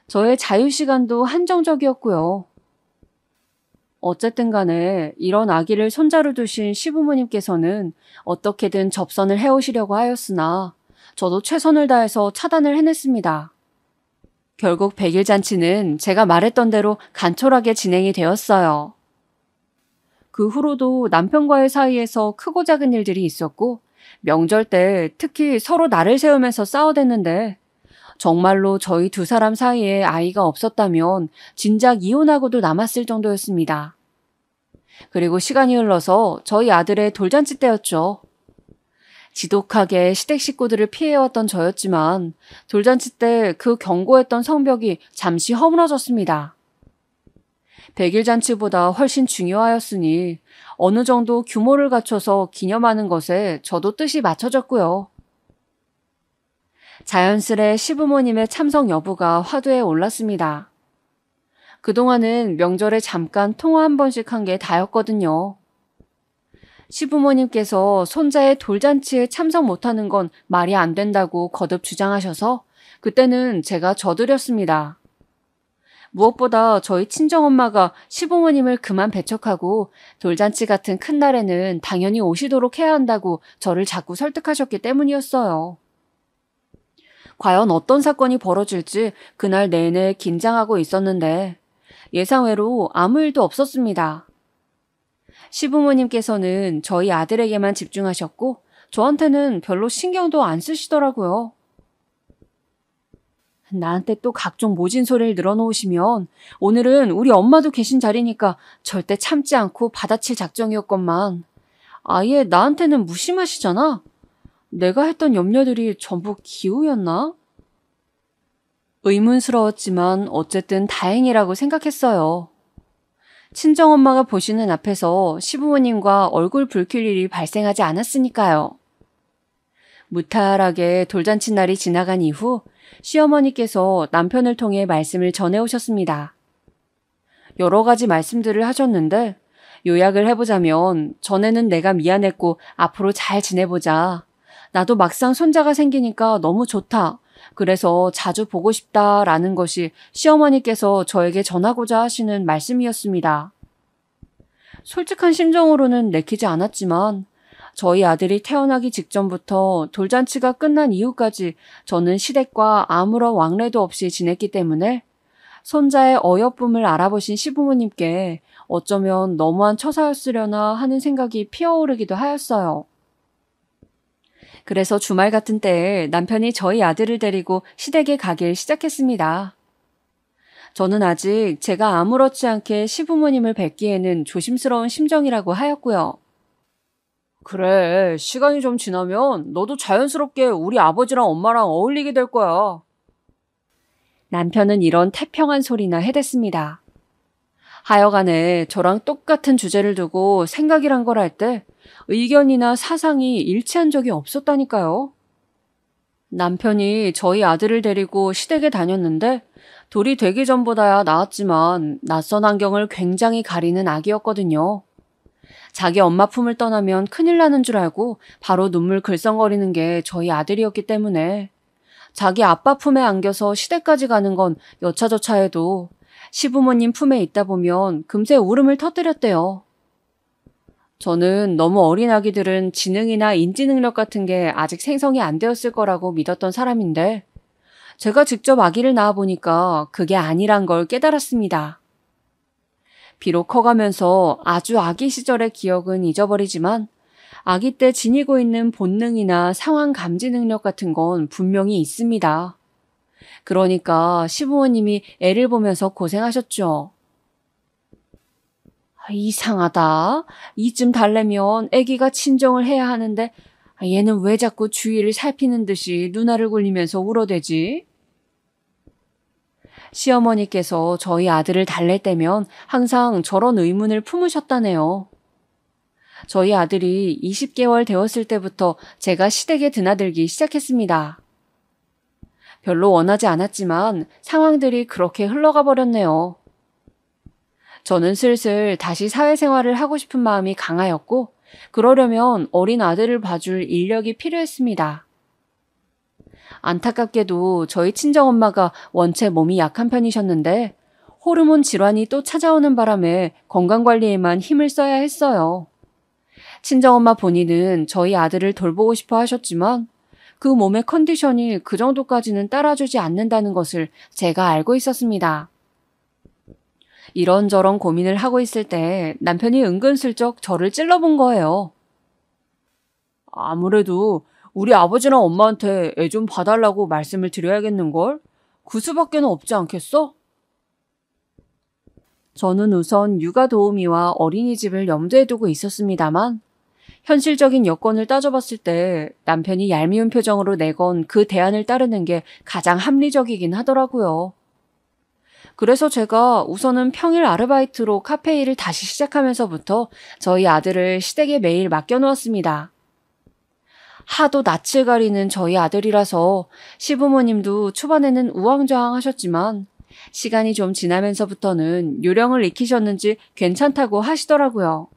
저의 자유시간도 한정적이었고요. 어쨌든 간에 이런 아기를 손자로 두신 시부모님께서는 어떻게든 접선을 해오시려고 하였으나 저도 최선을 다해서 차단을 해냈습니다. 결국 100일 잔치는 제가 말했던 대로 간촐하게 진행이 되었어요. 그 후로도 남편과의 사이에서 크고 작은 일들이 있었고 명절 때 특히 서로 날을 세우면서 싸워댔는데 정말로 저희 두 사람 사이에 아이가 없었다면 진작 이혼하고도 남았을 정도였습니다. 그리고 시간이 흘러서 저희 아들의 돌잔치 때였죠. 지독하게 시댁 식구들을 피해왔던 저였지만 돌잔치 때 그 견고했던 성벽이 잠시 허물어졌습니다. 100일 잔치보다 훨씬 중요하였으니 어느 정도 규모를 갖춰서 기념하는 것에 저도 뜻이 맞춰졌고요. 자연스레 시부모님의 참석 여부가 화두에 올랐습니다. 그동안은 명절에 잠깐 통화 한 번씩 한 게 다였거든요. 시부모님께서 손자의 돌잔치에 참석 못하는 건 말이 안 된다고 거듭 주장하셔서 그때는 제가 져드렸습니다. 무엇보다 저희 친정엄마가 시부모님을 그만 배척하고 돌잔치 같은 큰 날에는 당연히 오시도록 해야 한다고 저를 자꾸 설득하셨기 때문이었어요. 과연 어떤 사건이 벌어질지 그날 내내 긴장하고 있었는데 예상외로 아무 일도 없었습니다. 시부모님께서는 저희 아들에게만 집중하셨고 저한테는 별로 신경도 안 쓰시더라고요. 나한테 또 각종 모진 소리를 늘어놓으시면 오늘은 우리 엄마도 계신 자리니까 절대 참지 않고 받아칠 작정이었건만 아예 나한테는 무심하시잖아. 내가 했던 염려들이 전부 기우였나? 의문스러웠지만 어쨌든 다행이라고 생각했어요. 친정엄마가 보시는 앞에서 시부모님과 얼굴 붉힐 일이 발생하지 않았으니까요. 무탈하게 돌잔치 날이 지나간 이후 시어머니께서 남편을 통해 말씀을 전해오셨습니다. 여러 가지 말씀들을 하셨는데 요약을 해보자면 전에는 내가 미안했고 앞으로 잘 지내보자. 나도 막상 손자가 생기니까 너무 좋다. 그래서 자주 보고 싶다라는 것이 시어머니께서 저에게 전하고자 하시는 말씀이었습니다. 솔직한 심정으로는 내키지 않았지만 저희 아들이 태어나기 직전부터 돌잔치가 끝난 이후까지 저는 시댁과 아무런 왕래도 없이 지냈기 때문에 손자의 어여쁨을 알아보신 시부모님께 어쩌면 너무한 처사였으려나 하는 생각이 피어오르기도 하였어요. 그래서 주말 같은 때에 남편이 저희 아들을 데리고 시댁에 가길 시작했습니다. 저는 아직 제가 아무렇지 않게 시부모님을 뵙기에는 조심스러운 심정이라고 하였고요. 그래, 시간이 좀 지나면 너도 자연스럽게 우리 아버지랑 엄마랑 어울리게 될 거야. 남편은 이런 태평한 소리나 해댔습니다. 하여간에 저랑 똑같은 주제를 두고 생각이란 걸 할 때 의견이나 사상이 일치한 적이 없었다니까요. 남편이 저희 아들을 데리고 시댁에 다녔는데 돌이 되기 전보다야 나았지만 낯선 환경을 굉장히 가리는 아기였거든요. 자기 엄마 품을 떠나면 큰일 나는 줄 알고 바로 눈물 글썽거리는 게 저희 아들이었기 때문에 자기 아빠 품에 안겨서 시댁까지 가는 건 여차저차 해도 시부모님 품에 있다 보면 금세 울음을 터뜨렸대요. 저는 너무 어린 아기들은 지능이나 인지 능력 같은 게 아직 생성이 안 되었을 거라고 믿었던 사람인데 제가 직접 아기를 낳아보니까 그게 아니란 걸 깨달았습니다. 비록 커가면서 아주 아기 시절의 기억은 잊어버리지만 아기 때 지니고 있는 본능이나 상황 감지 능력 같은 건 분명히 있습니다. 그러니까 시부모님이 애를 보면서 고생하셨죠. 이상하다. 이쯤 달래면 아기가 친정을 해야 하는데 얘는 왜 자꾸 주위를 살피는 듯이 누나를 굴리면서 울어대지? 시어머니께서 저희 아들을 달랠 때면 항상 저런 의문을 품으셨다네요. 저희 아들이 20개월 되었을 때부터 제가 시댁에 드나들기 시작했습니다. 별로 원하지 않았지만 상황들이 그렇게 흘러가 버렸네요. 저는 슬슬 다시 사회생활을 하고 싶은 마음이 강하였고 그러려면 어린 아들을 봐줄 인력이 필요했습니다. 안타깝게도 저희 친정엄마가 원체 몸이 약한 편이셨는데 호르몬 질환이 또 찾아오는 바람에 건강관리에만 힘을 써야 했어요. 친정엄마 본인은 저희 아들을 돌보고 싶어 하셨지만 그 몸의 컨디션이 그 정도까지는 따라주지 않는다는 것을 제가 알고 있었습니다. 이런저런 고민을 하고 있을 때 남편이 은근슬쩍 저를 찔러본 거예요. 아무래도 우리 아버지랑 엄마한테 애 좀 봐달라고 말씀을 드려야겠는걸? 그 수밖에는 없지 않겠어? 저는 우선 육아 도우미와 어린이집을 염두에 두고 있었습니다만 현실적인 여건을 따져봤을 때 남편이 얄미운 표정으로 내건 그 대안을 따르는 게 가장 합리적이긴 하더라고요. 그래서 제가 우선은 평일 아르바이트로 카페 일을 다시 시작하면서부터 저희 아들을 시댁에 매일 맡겨놓았습니다. 하도 낯을 가리는 저희 아들이라서 시부모님도 초반에는 우왕좌왕하셨지만 시간이 좀 지나면서부터는 요령을 익히셨는지 괜찮다고 하시더라고요.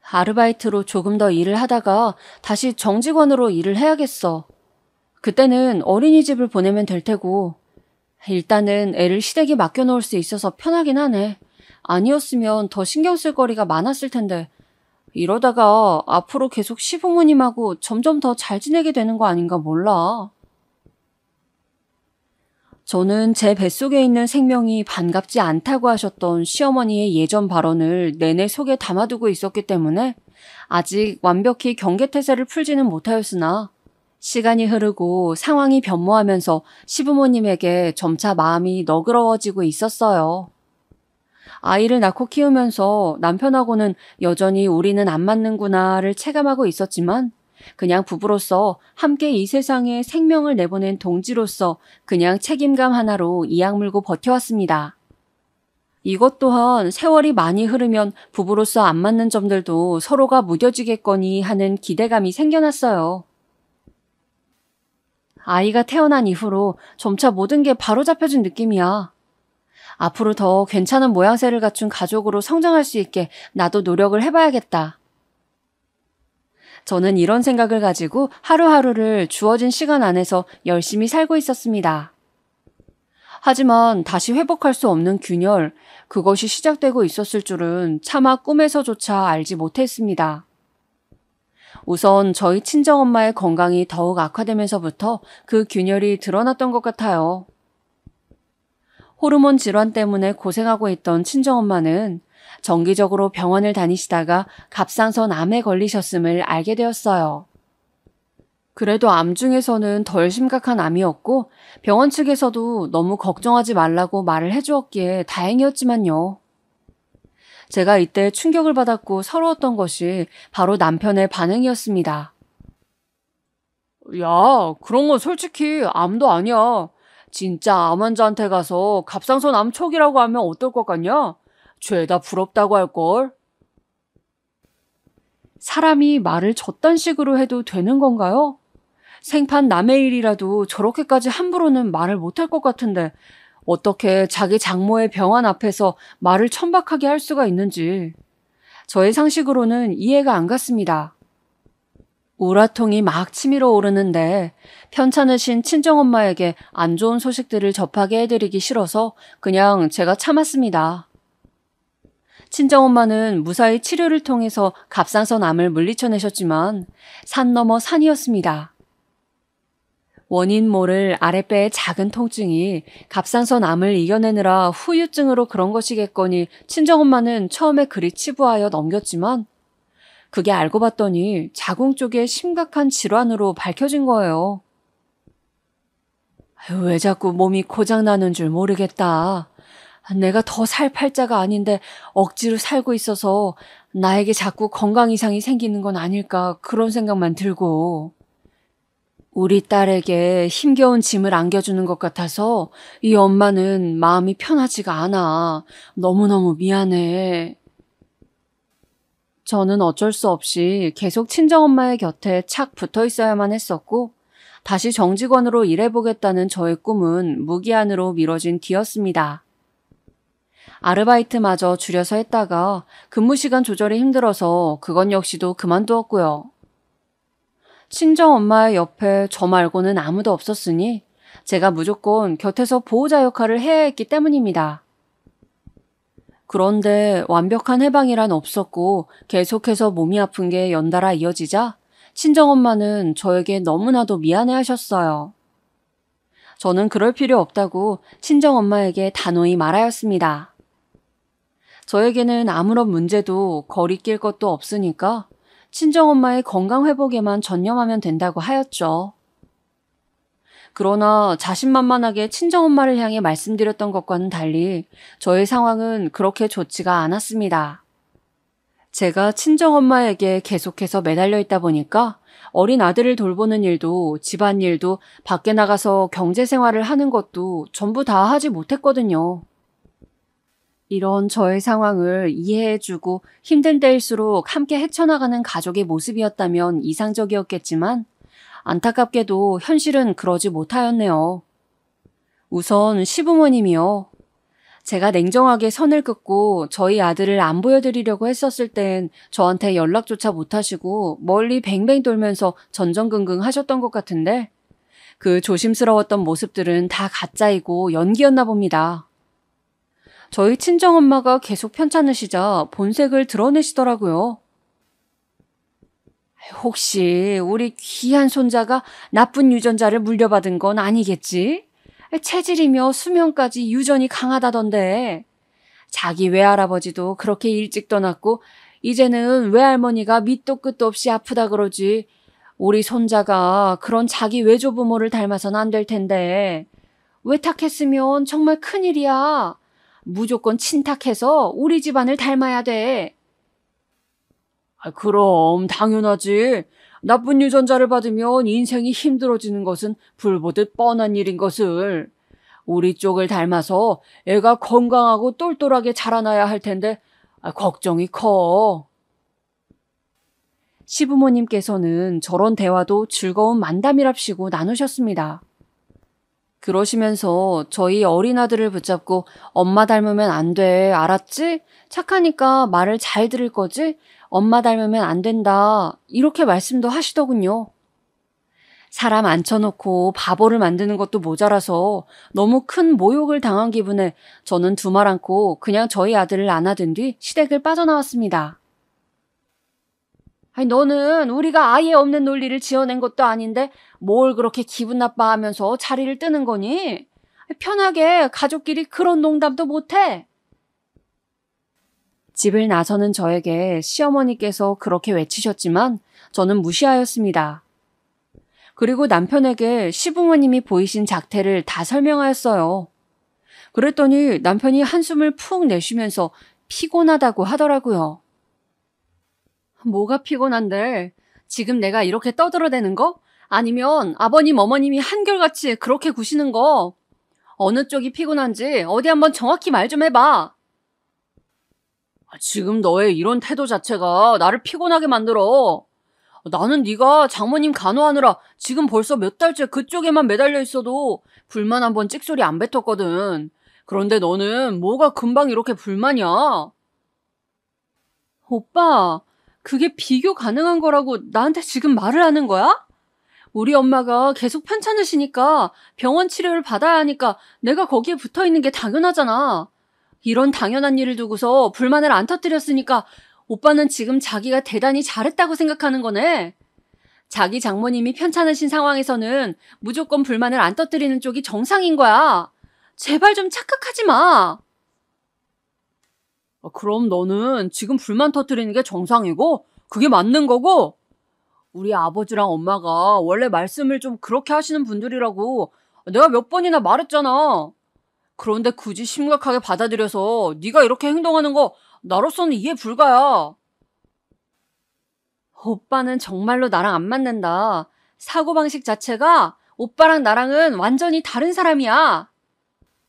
아르바이트로 조금 더 일을 하다가 다시 정직원으로 일을 해야겠어. 그때는 어린이집을 보내면 될 테고 일단은 애를 시댁에 맡겨놓을 수 있어서 편하긴 하네. 아니었으면 더 신경 쓸 거리가 많았을 텐데 이러다가 앞으로 계속 시부모님하고 점점 더 잘 지내게 되는 거 아닌가 몰라. 저는 제 뱃속에 있는 생명이 반갑지 않다고 하셨던 시어머니의 예전 발언을 내내 속에 담아두고 있었기 때문에 아직 완벽히 경계태세를 풀지는 못하였으나 시간이 흐르고 상황이 변모하면서 시부모님에게 점차 마음이 너그러워지고 있었어요. 아이를 낳고 키우면서 남편하고는 여전히 우리는 안 맞는구나를 체감하고 있었지만 그냥 부부로서 함께 이 세상에 생명을 내보낸 동지로서 그냥 책임감 하나로 이악 물고 버텨왔습니다. 이것 또한 세월이 많이 흐르면 부부로서 안 맞는 점들도 서로가 무뎌지겠거니 하는 기대감이 생겨났어요. 아이가 태어난 이후로 점차 모든 게 바로잡혀진 느낌이야. 앞으로 더 괜찮은 모양새를 갖춘 가족으로 성장할 수 있게 나도 노력을 해봐야겠다. 저는 이런 생각을 가지고 하루하루를 주어진 시간 안에서 열심히 살고 있었습니다. 하지만 다시 회복할 수 없는 균열, 그것이 시작되고 있었을 줄은 차마 꿈에서조차 알지 못했습니다. 우선 저희 친정엄마의 건강이 더욱 악화되면서부터 그 균열이 드러났던 것 같아요. 호르몬 질환 때문에 고생하고 있던 친정엄마는 정기적으로 병원을 다니시다가 갑상선 암에 걸리셨음을 알게 되었어요. 그래도 암 중에서는 덜 심각한 암이었고 병원 측에서도 너무 걱정하지 말라고 말을 해주었기에 다행이었지만요. 제가 이때 충격을 받았고 서러웠던 것이 바로 남편의 반응이었습니다. 야, 그런 건 솔직히 암도 아니야. 진짜 암 환자한테 가서 갑상선 암 초기라고 하면 어떨 것 같냐? 죄다 부럽다고 할걸. 사람이 말을 저딴 식으로 해도 되는 건가요? 생판 남의 일이라도 저렇게까지 함부로는 말을 못할 것 같은데 어떻게 자기 장모의 병환 앞에서 말을 천박하게 할 수가 있는지 저의 상식으로는 이해가 안 갔습니다. 우라통이 막 치밀어 오르는데 편찮으신 친정엄마에게 안 좋은 소식들을 접하게 해드리기 싫어서 그냥 제가 참았습니다. 친정엄마는 무사히 치료를 통해서 갑상선 암을 물리쳐내셨지만 산 넘어 산이었습니다. 원인 모를 아랫배의 작은 통증이 갑상선 암을 이겨내느라 후유증으로 그런 것이겠거니 친정엄마는 처음에 그리 치부하여 넘겼지만 그게 알고 봤더니 자궁 쪽에 심각한 질환으로 밝혀진 거예요. 왜 자꾸 몸이 고장나는 줄 모르겠다. 내가 더 살 팔자가 아닌데 억지로 살고 있어서 나에게 자꾸 건강 이상이 생기는 건 아닐까 그런 생각만 들고. 우리 딸에게 힘겨운 짐을 안겨주는 것 같아서 이 엄마는 마음이 편하지가 않아. 너무너무 미안해. 저는 어쩔 수 없이 계속 친정엄마의 곁에 착 붙어 있어야만 했었고 다시 정직원으로 일해보겠다는 저의 꿈은 무기한으로 미뤄진 뒤였습니다. 아르바이트마저 줄여서 했다가 근무 시간 조절이 힘들어서 그건 역시도 그만두었고요. 친정엄마의 옆에 저 말고는 아무도 없었으니 제가 무조건 곁에서 보호자 역할을 해야 했기 때문입니다. 그런데 완벽한 해방이란 없었고 계속해서 몸이 아픈 게 연달아 이어지자 친정엄마는 저에게 너무나도 미안해하셨어요. 저는 그럴 필요 없다고 친정엄마에게 단호히 말하였습니다. 저에게는 아무런 문제도 거리낄 것도 없으니까 친정엄마의 건강 회복에만 전념하면 된다고 하였죠. 그러나 자신만만하게 친정엄마를 향해 말씀드렸던 것과는 달리 저의 상황은 그렇게 좋지가 않았습니다. 제가 친정엄마에게 계속해서 매달려 있다 보니까 어린 아들을 돌보는 일도 집안일도 밖에 나가서 경제생활을 하는 것도 전부 다 하지 못했거든요. 이런 저의 상황을 이해해주고 힘든 때일수록 함께 헤쳐나가는 가족의 모습이었다면 이상적이었겠지만 안타깝게도 현실은 그러지 못하였네요. 우선 시부모님이요. 제가 냉정하게 선을 긋고 저희 아들을 안 보여드리려고 했었을 땐 저한테 연락조차 못하시고 멀리 뱅뱅 돌면서 전전긍긍 하셨던 것 같은데 그 조심스러웠던 모습들은 다 가짜이고 연기였나 봅니다. 저희 친정엄마가 계속 편찮으시자 본색을 드러내시더라고요. 혹시 우리 귀한 손자가 나쁜 유전자를 물려받은 건 아니겠지? 체질이며 수명까지 유전이 강하다던데. 자기 외할아버지도 그렇게 일찍 떠났고 이제는 외할머니가 밑도 끝도 없이 아프다 그러지. 우리 손자가 그런 자기 외조부모를 닮아선 안 될 텐데. 외탁했으면 정말 큰일이야. 무조건 친탁해서 우리 집안을 닮아야 돼. 그럼 당연하지. 나쁜 유전자를 받으면 인생이 힘들어지는 것은 불보듯 뻔한 일인 것을. 우리 쪽을 닮아서 애가 건강하고 똘똘하게 자라나야 할 텐데 걱정이 커. 시부모님께서는 저런 대화도 즐거운 만담이랍시고 나누셨습니다. 그러시면서 저희 어린 아들을 붙잡고 엄마 닮으면 안 돼, 알았지? 착하니까 말을 잘 들을 거지? 엄마 닮으면 안 된다. 이렇게 말씀도 하시더군요. 사람 앉혀놓고 바보를 만드는 것도 모자라서 너무 큰 모욕을 당한 기분에 저는 두 말 않고 그냥 저희 아들을 안아든 뒤 시댁을 빠져나왔습니다. 아니, 너는 우리가 아예 없는 논리를 지어낸 것도 아닌데 뭘 그렇게 기분 나빠하면서 자리를 뜨는 거니? 편하게 가족끼리 그런 농담도 못해. 집을 나서는 저에게 시어머니께서 그렇게 외치셨지만 저는 무시하였습니다. 그리고 남편에게 시부모님이 보이신 작태를 다 설명하였어요. 그랬더니 남편이 한숨을 푹 내쉬면서 피곤하다고 하더라고요. 뭐가 피곤한데? 지금 내가 이렇게 떠들어대는 거? 아니면 아버님, 어머님이 한결같이 그렇게 구시는 거? 어느 쪽이 피곤한지 어디 한번 정확히 말 좀 해봐. 지금 너의 이런 태도 자체가 나를 피곤하게 만들어. 나는 네가 장모님 간호하느라 지금 벌써 몇 달째 그쪽에만 매달려 있어도 불만 한번 찍소리 안 뱉었거든. 그런데 너는 뭐가 금방 이렇게 불만이야? 오빠, 그게 비교 가능한 거라고 나한테 지금 말을 하는 거야? 우리 엄마가 계속 편찮으시니까 병원 치료를 받아야 하니까 내가 거기에 붙어 있는 게 당연하잖아. 이런 당연한 일을 두고서 불만을 안 터뜨렸으니까 오빠는 지금 자기가 대단히 잘했다고 생각하는 거네. 자기 장모님이 편찮으신 상황에서는 무조건 불만을 안 터뜨리는 쪽이 정상인 거야. 제발 좀 착각하지 마. 그럼 너는 지금 불만 터뜨리는 게 정상이고 그게 맞는 거고? 우리 아버지랑 엄마가 원래 말씀을 좀 그렇게 하시는 분들이라고 내가 몇 번이나 말했잖아. 그런데 굳이 심각하게 받아들여서 네가 이렇게 행동하는 거 나로서는 이해 불가야. 오빠는 정말로 나랑 안 맞는다. 사고방식 자체가 오빠랑 나랑은 완전히 다른 사람이야.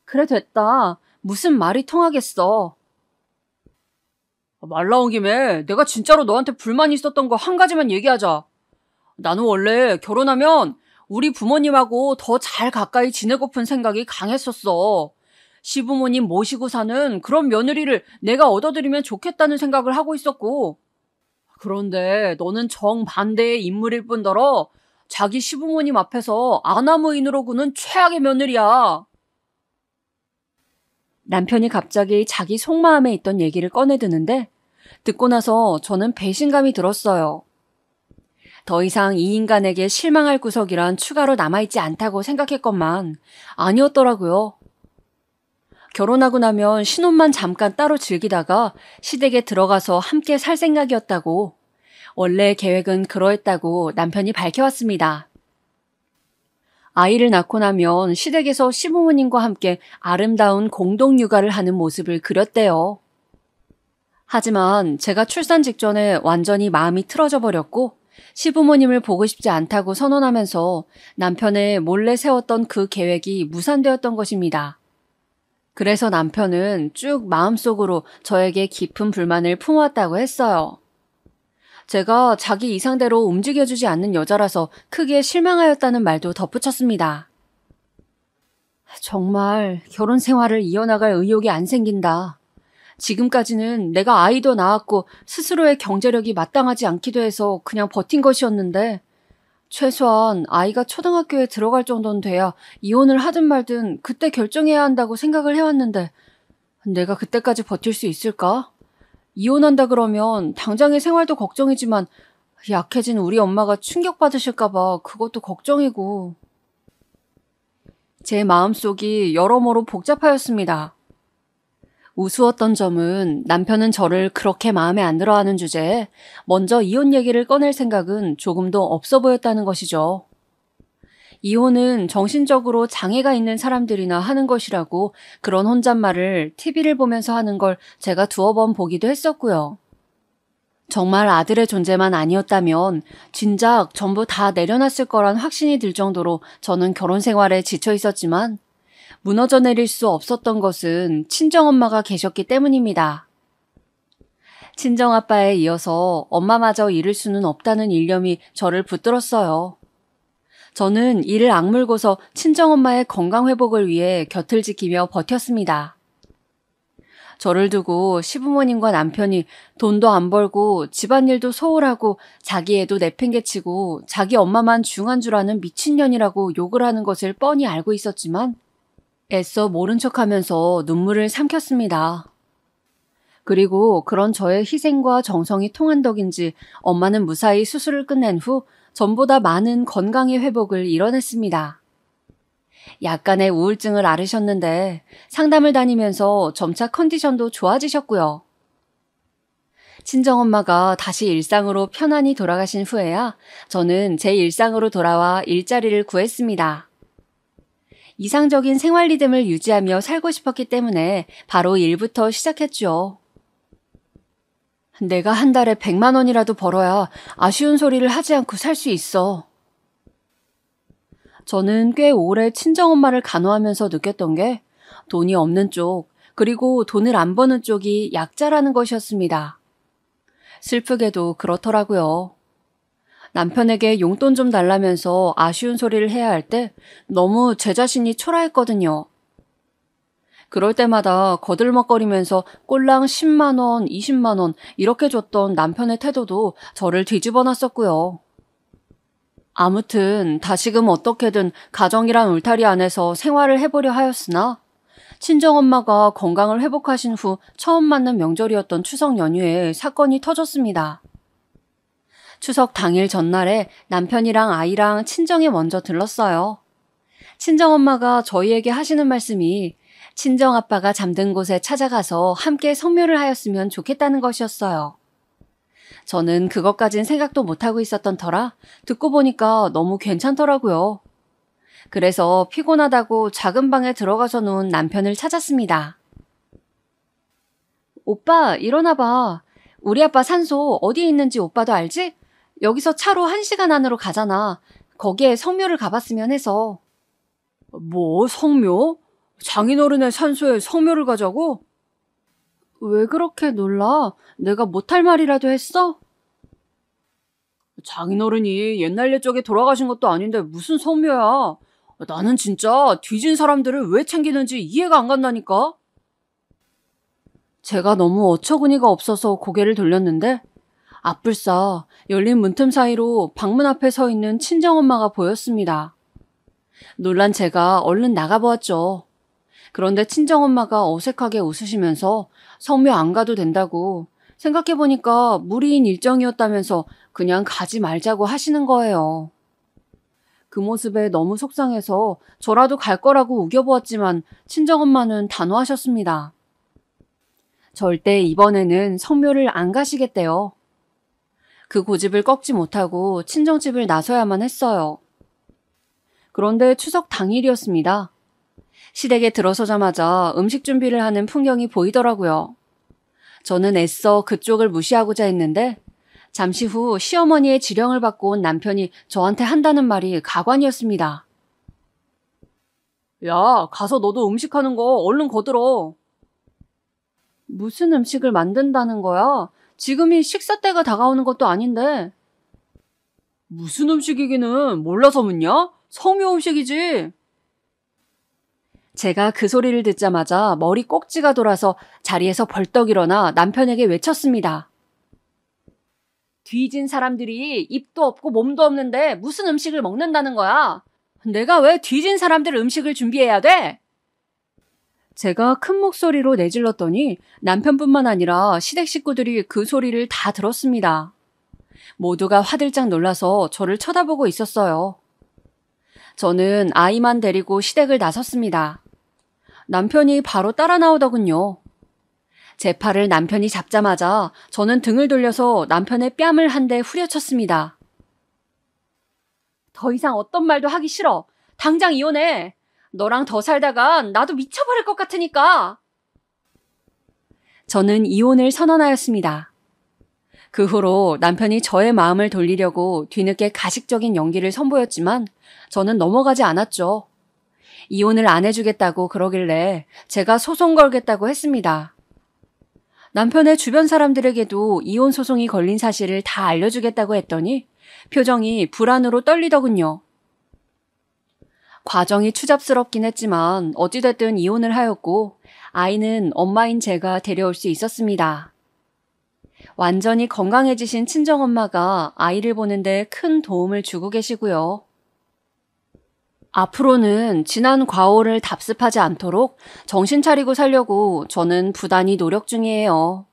그래 됐다. 무슨 말이 통하겠어. 말 나온 김에 내가 진짜로 너한테 불만이 있었던 거 한 가지만 얘기하자. 나는 원래 결혼하면 우리 부모님하고 더 잘 가까이 지내고픈 생각이 강했었어. 시부모님 모시고 사는 그런 며느리를 내가 얻어들이면 좋겠다는 생각을 하고 있었고. 그런데 너는 정반대의 인물일 뿐더러 자기 시부모님 앞에서 아나무인으로 구는 최악의 며느리야. 남편이 갑자기 자기 속마음에 있던 얘기를 꺼내드는데 듣고 나서 저는 배신감이 들었어요. 더 이상 이 인간에게 실망할 구석이란 추가로 남아있지 않다고 생각했건만 아니었더라고요. 결혼하고 나면 신혼만 잠깐 따로 즐기다가 시댁에 들어가서 함께 살 생각이었다고, 원래 계획은 그러했다고 남편이 밝혀왔습니다. 아이를 낳고 나면 시댁에서 시부모님과 함께 아름다운 공동 육아를 하는 모습을 그렸대요. 하지만 제가 출산 직전에 완전히 마음이 틀어져 버렸고 시부모님을 보고 싶지 않다고 선언하면서 남편의 몰래 세웠던 그 계획이 무산되었던 것입니다. 그래서 남편은 쭉 마음속으로 저에게 깊은 불만을 품어왔다고 했어요. 제가 자기 이상대로 움직여주지 않는 여자라서 크게 실망하였다는 말도 덧붙였습니다. 정말 결혼 생활을 이어나갈 의욕이 안 생긴다. 지금까지는 내가 아이도 낳았고 스스로의 경제력이 마땅하지 않기도 해서 그냥 버틴 것이었는데 최소한 아이가 초등학교에 들어갈 정도는 돼야 이혼을 하든 말든 그때 결정해야 한다고 생각을 해왔는데 내가 그때까지 버틸 수 있을까? 이혼한다 그러면 당장의 생활도 걱정이지만 약해진 우리 엄마가 충격받으실까 봐 그것도 걱정이고. 제 마음속이 여러모로 복잡하였습니다. 우스웠던 점은 남편은 저를 그렇게 마음에 안 들어하는 주제에 먼저 이혼 얘기를 꺼낼 생각은 조금도 없어 보였다는 것이죠. 이혼은 정신적으로 장애가 있는 사람들이나 하는 것이라고 그런 혼잣말을 TV를 보면서 하는 걸 제가 두어 번 보기도 했었고요. 정말 아들의 존재만 아니었다면 진작 전부 다 내려놨을 거란 확신이 들 정도로 저는 결혼 생활에 지쳐 있었지만 무너져 내릴 수 없었던 것은 친정엄마가 계셨기 때문입니다. 친정아빠에 이어서 엄마마저 잃을 수는 없다는 일념이 저를 붙들었어요. 저는 이를 악물고서 친정엄마의 건강회복을 위해 곁을 지키며 버텼습니다. 저를 두고 시부모님과 남편이 돈도 안 벌고 집안일도 소홀하고 자기 애도 내팽개치고 자기 엄마만 중한 줄 아는 미친년이라고 욕을 하는 것을 뻔히 알고 있었지만 애써 모른 척하면서 눈물을 삼켰습니다. 그리고 그런 저의 희생과 정성이 통한 덕인지 엄마는 무사히 수술을 끝낸 후 전보다 많은 건강의 회복을 이뤄냈습니다. 약간의 우울증을 앓으셨는데 상담을 다니면서 점차 컨디션도 좋아지셨고요. 친정엄마가 다시 일상으로 편안히 돌아가신 후에야 저는 제 일상으로 돌아와 일자리를 구했습니다. 이상적인 생활 리듬을 유지하며 살고 싶었기 때문에 바로 일부터 시작했죠. 내가 한 달에 100만 원이라도 벌어야 아쉬운 소리를 하지 않고 살 수 있어. 저는 꽤 오래 친정엄마를 간호하면서 느꼈던 게 돈이 없는 쪽, 그리고 돈을 안 버는 쪽이 약자라는 것이었습니다. 슬프게도 그렇더라고요. 남편에게 용돈 좀 달라면서 아쉬운 소리를 해야 할 때 너무 제 자신이 초라했거든요. 그럴 때마다 거들먹거리면서 꼴랑 10만 원, 20만 원 이렇게 줬던 남편의 태도도 저를 뒤집어 놨었고요. 아무튼 다시금 어떻게든 가정이란 울타리 안에서 생활을 해보려 하였으나 친정엄마가 건강을 회복하신 후 처음 맞는 명절이었던 추석 연휴에 사건이 터졌습니다. 추석 당일 전날에 남편이랑 아이랑 친정에 먼저 들렀어요. 친정엄마가 저희에게 하시는 말씀이 친정아빠가 잠든 곳에 찾아가서 함께 성묘를 하였으면 좋겠다는 것이었어요. 저는 그것까진 생각도 못하고 있었던 터라 듣고 보니까 너무 괜찮더라고요. 그래서 피곤하다고 작은 방에 들어가서 누운 남편을 찾았습니다. 오빠, 일어나봐. 우리 아빠 산소 어디에 있는지 오빠도 알지? 여기서 차로 1시간 안으로 가잖아. 거기에 성묘를 가봤으면 해서. 뭐, 성묘? 장인어른의 산소에 성묘를 가자고? 왜 그렇게 놀라? 내가 못할 말이라도 했어? 장인어른이 옛날 옛적에 돌아가신 것도 아닌데 무슨 성묘야. 나는 진짜 뒤진 사람들을 왜 챙기는지 이해가 안 간다니까? 제가 너무 어처구니가 없어서 고개를 돌렸는데 앞불싸 열린 문틈 사이로 방문 앞에 서 있는 친정엄마가 보였습니다. 놀란 제가 얼른 나가보았죠. 그런데 친정엄마가 어색하게 웃으시면서 성묘 안 가도 된다고 생각해보니까 무리인 일정이었다면서 그냥 가지 말자고 하시는 거예요. 그 모습에 너무 속상해서 저라도 갈 거라고 우겨보았지만 친정엄마는 단호하셨습니다. 절대 이번에는 성묘를 안 가시겠대요. 그 고집을 꺾지 못하고 친정집을 나서야만 했어요. 그런데 추석 당일이었습니다. 시댁에 들어서자마자 음식 준비를 하는 풍경이 보이더라고요. 저는 애써 그쪽을 무시하고자 했는데 잠시 후 시어머니의 지령을 받고 온 남편이 저한테 한다는 말이 가관이었습니다. 야, 가서 너도 음식하는 거 얼른 거들어. 무슨 음식을 만든다는 거야? 지금이 식사 때가 다가오는 것도 아닌데. 무슨 음식이기는 몰라서 묻냐? 성묘 음식이지. 제가 그 소리를 듣자마자 머리 꼭지가 돌아서 자리에서 벌떡 일어나 남편에게 외쳤습니다. 뒤진 사람들이 입도 없고 몸도 없는데 무슨 음식을 먹는다는 거야? 내가 왜 뒤진 사람들 음식을 준비해야 돼? 제가 큰 목소리로 내질렀더니 남편뿐만 아니라 시댁 식구들이 그 소리를 다 들었습니다. 모두가 화들짝 놀라서 저를 쳐다보고 있었어요. 저는 아이만 데리고 시댁을 나섰습니다. 남편이 바로 따라 나오더군요. 제 팔을 남편이 잡자마자 저는 등을 돌려서 남편의 뺨을 한 대 후려쳤습니다. 더 이상 어떤 말도 하기 싫어. 당장 이혼해. 너랑 더 살다간 나도 미쳐버릴 것 같으니까. 저는 이혼을 선언하였습니다. 그 후로 남편이 저의 마음을 돌리려고 뒤늦게 가식적인 연기를 선보였지만 저는 넘어가지 않았죠. 이혼을 안 해주겠다고 그러길래 제가 소송 걸겠다고 했습니다. 남편의 주변 사람들에게도 이혼 소송이 걸린 사실을 다 알려주겠다고 했더니 표정이 불안으로 떨리더군요. 과정이 추잡스럽긴 했지만 어찌됐든 이혼을 하였고 아이는 엄마인 제가 데려올 수 있었습니다. 완전히 건강해지신 친정엄마가 아이를 보는데 큰 도움을 주고 계시고요. 앞으로는 지난 과오를 답습하지 않도록 정신 차리고 살려고 저는 부단히 노력 중이에요.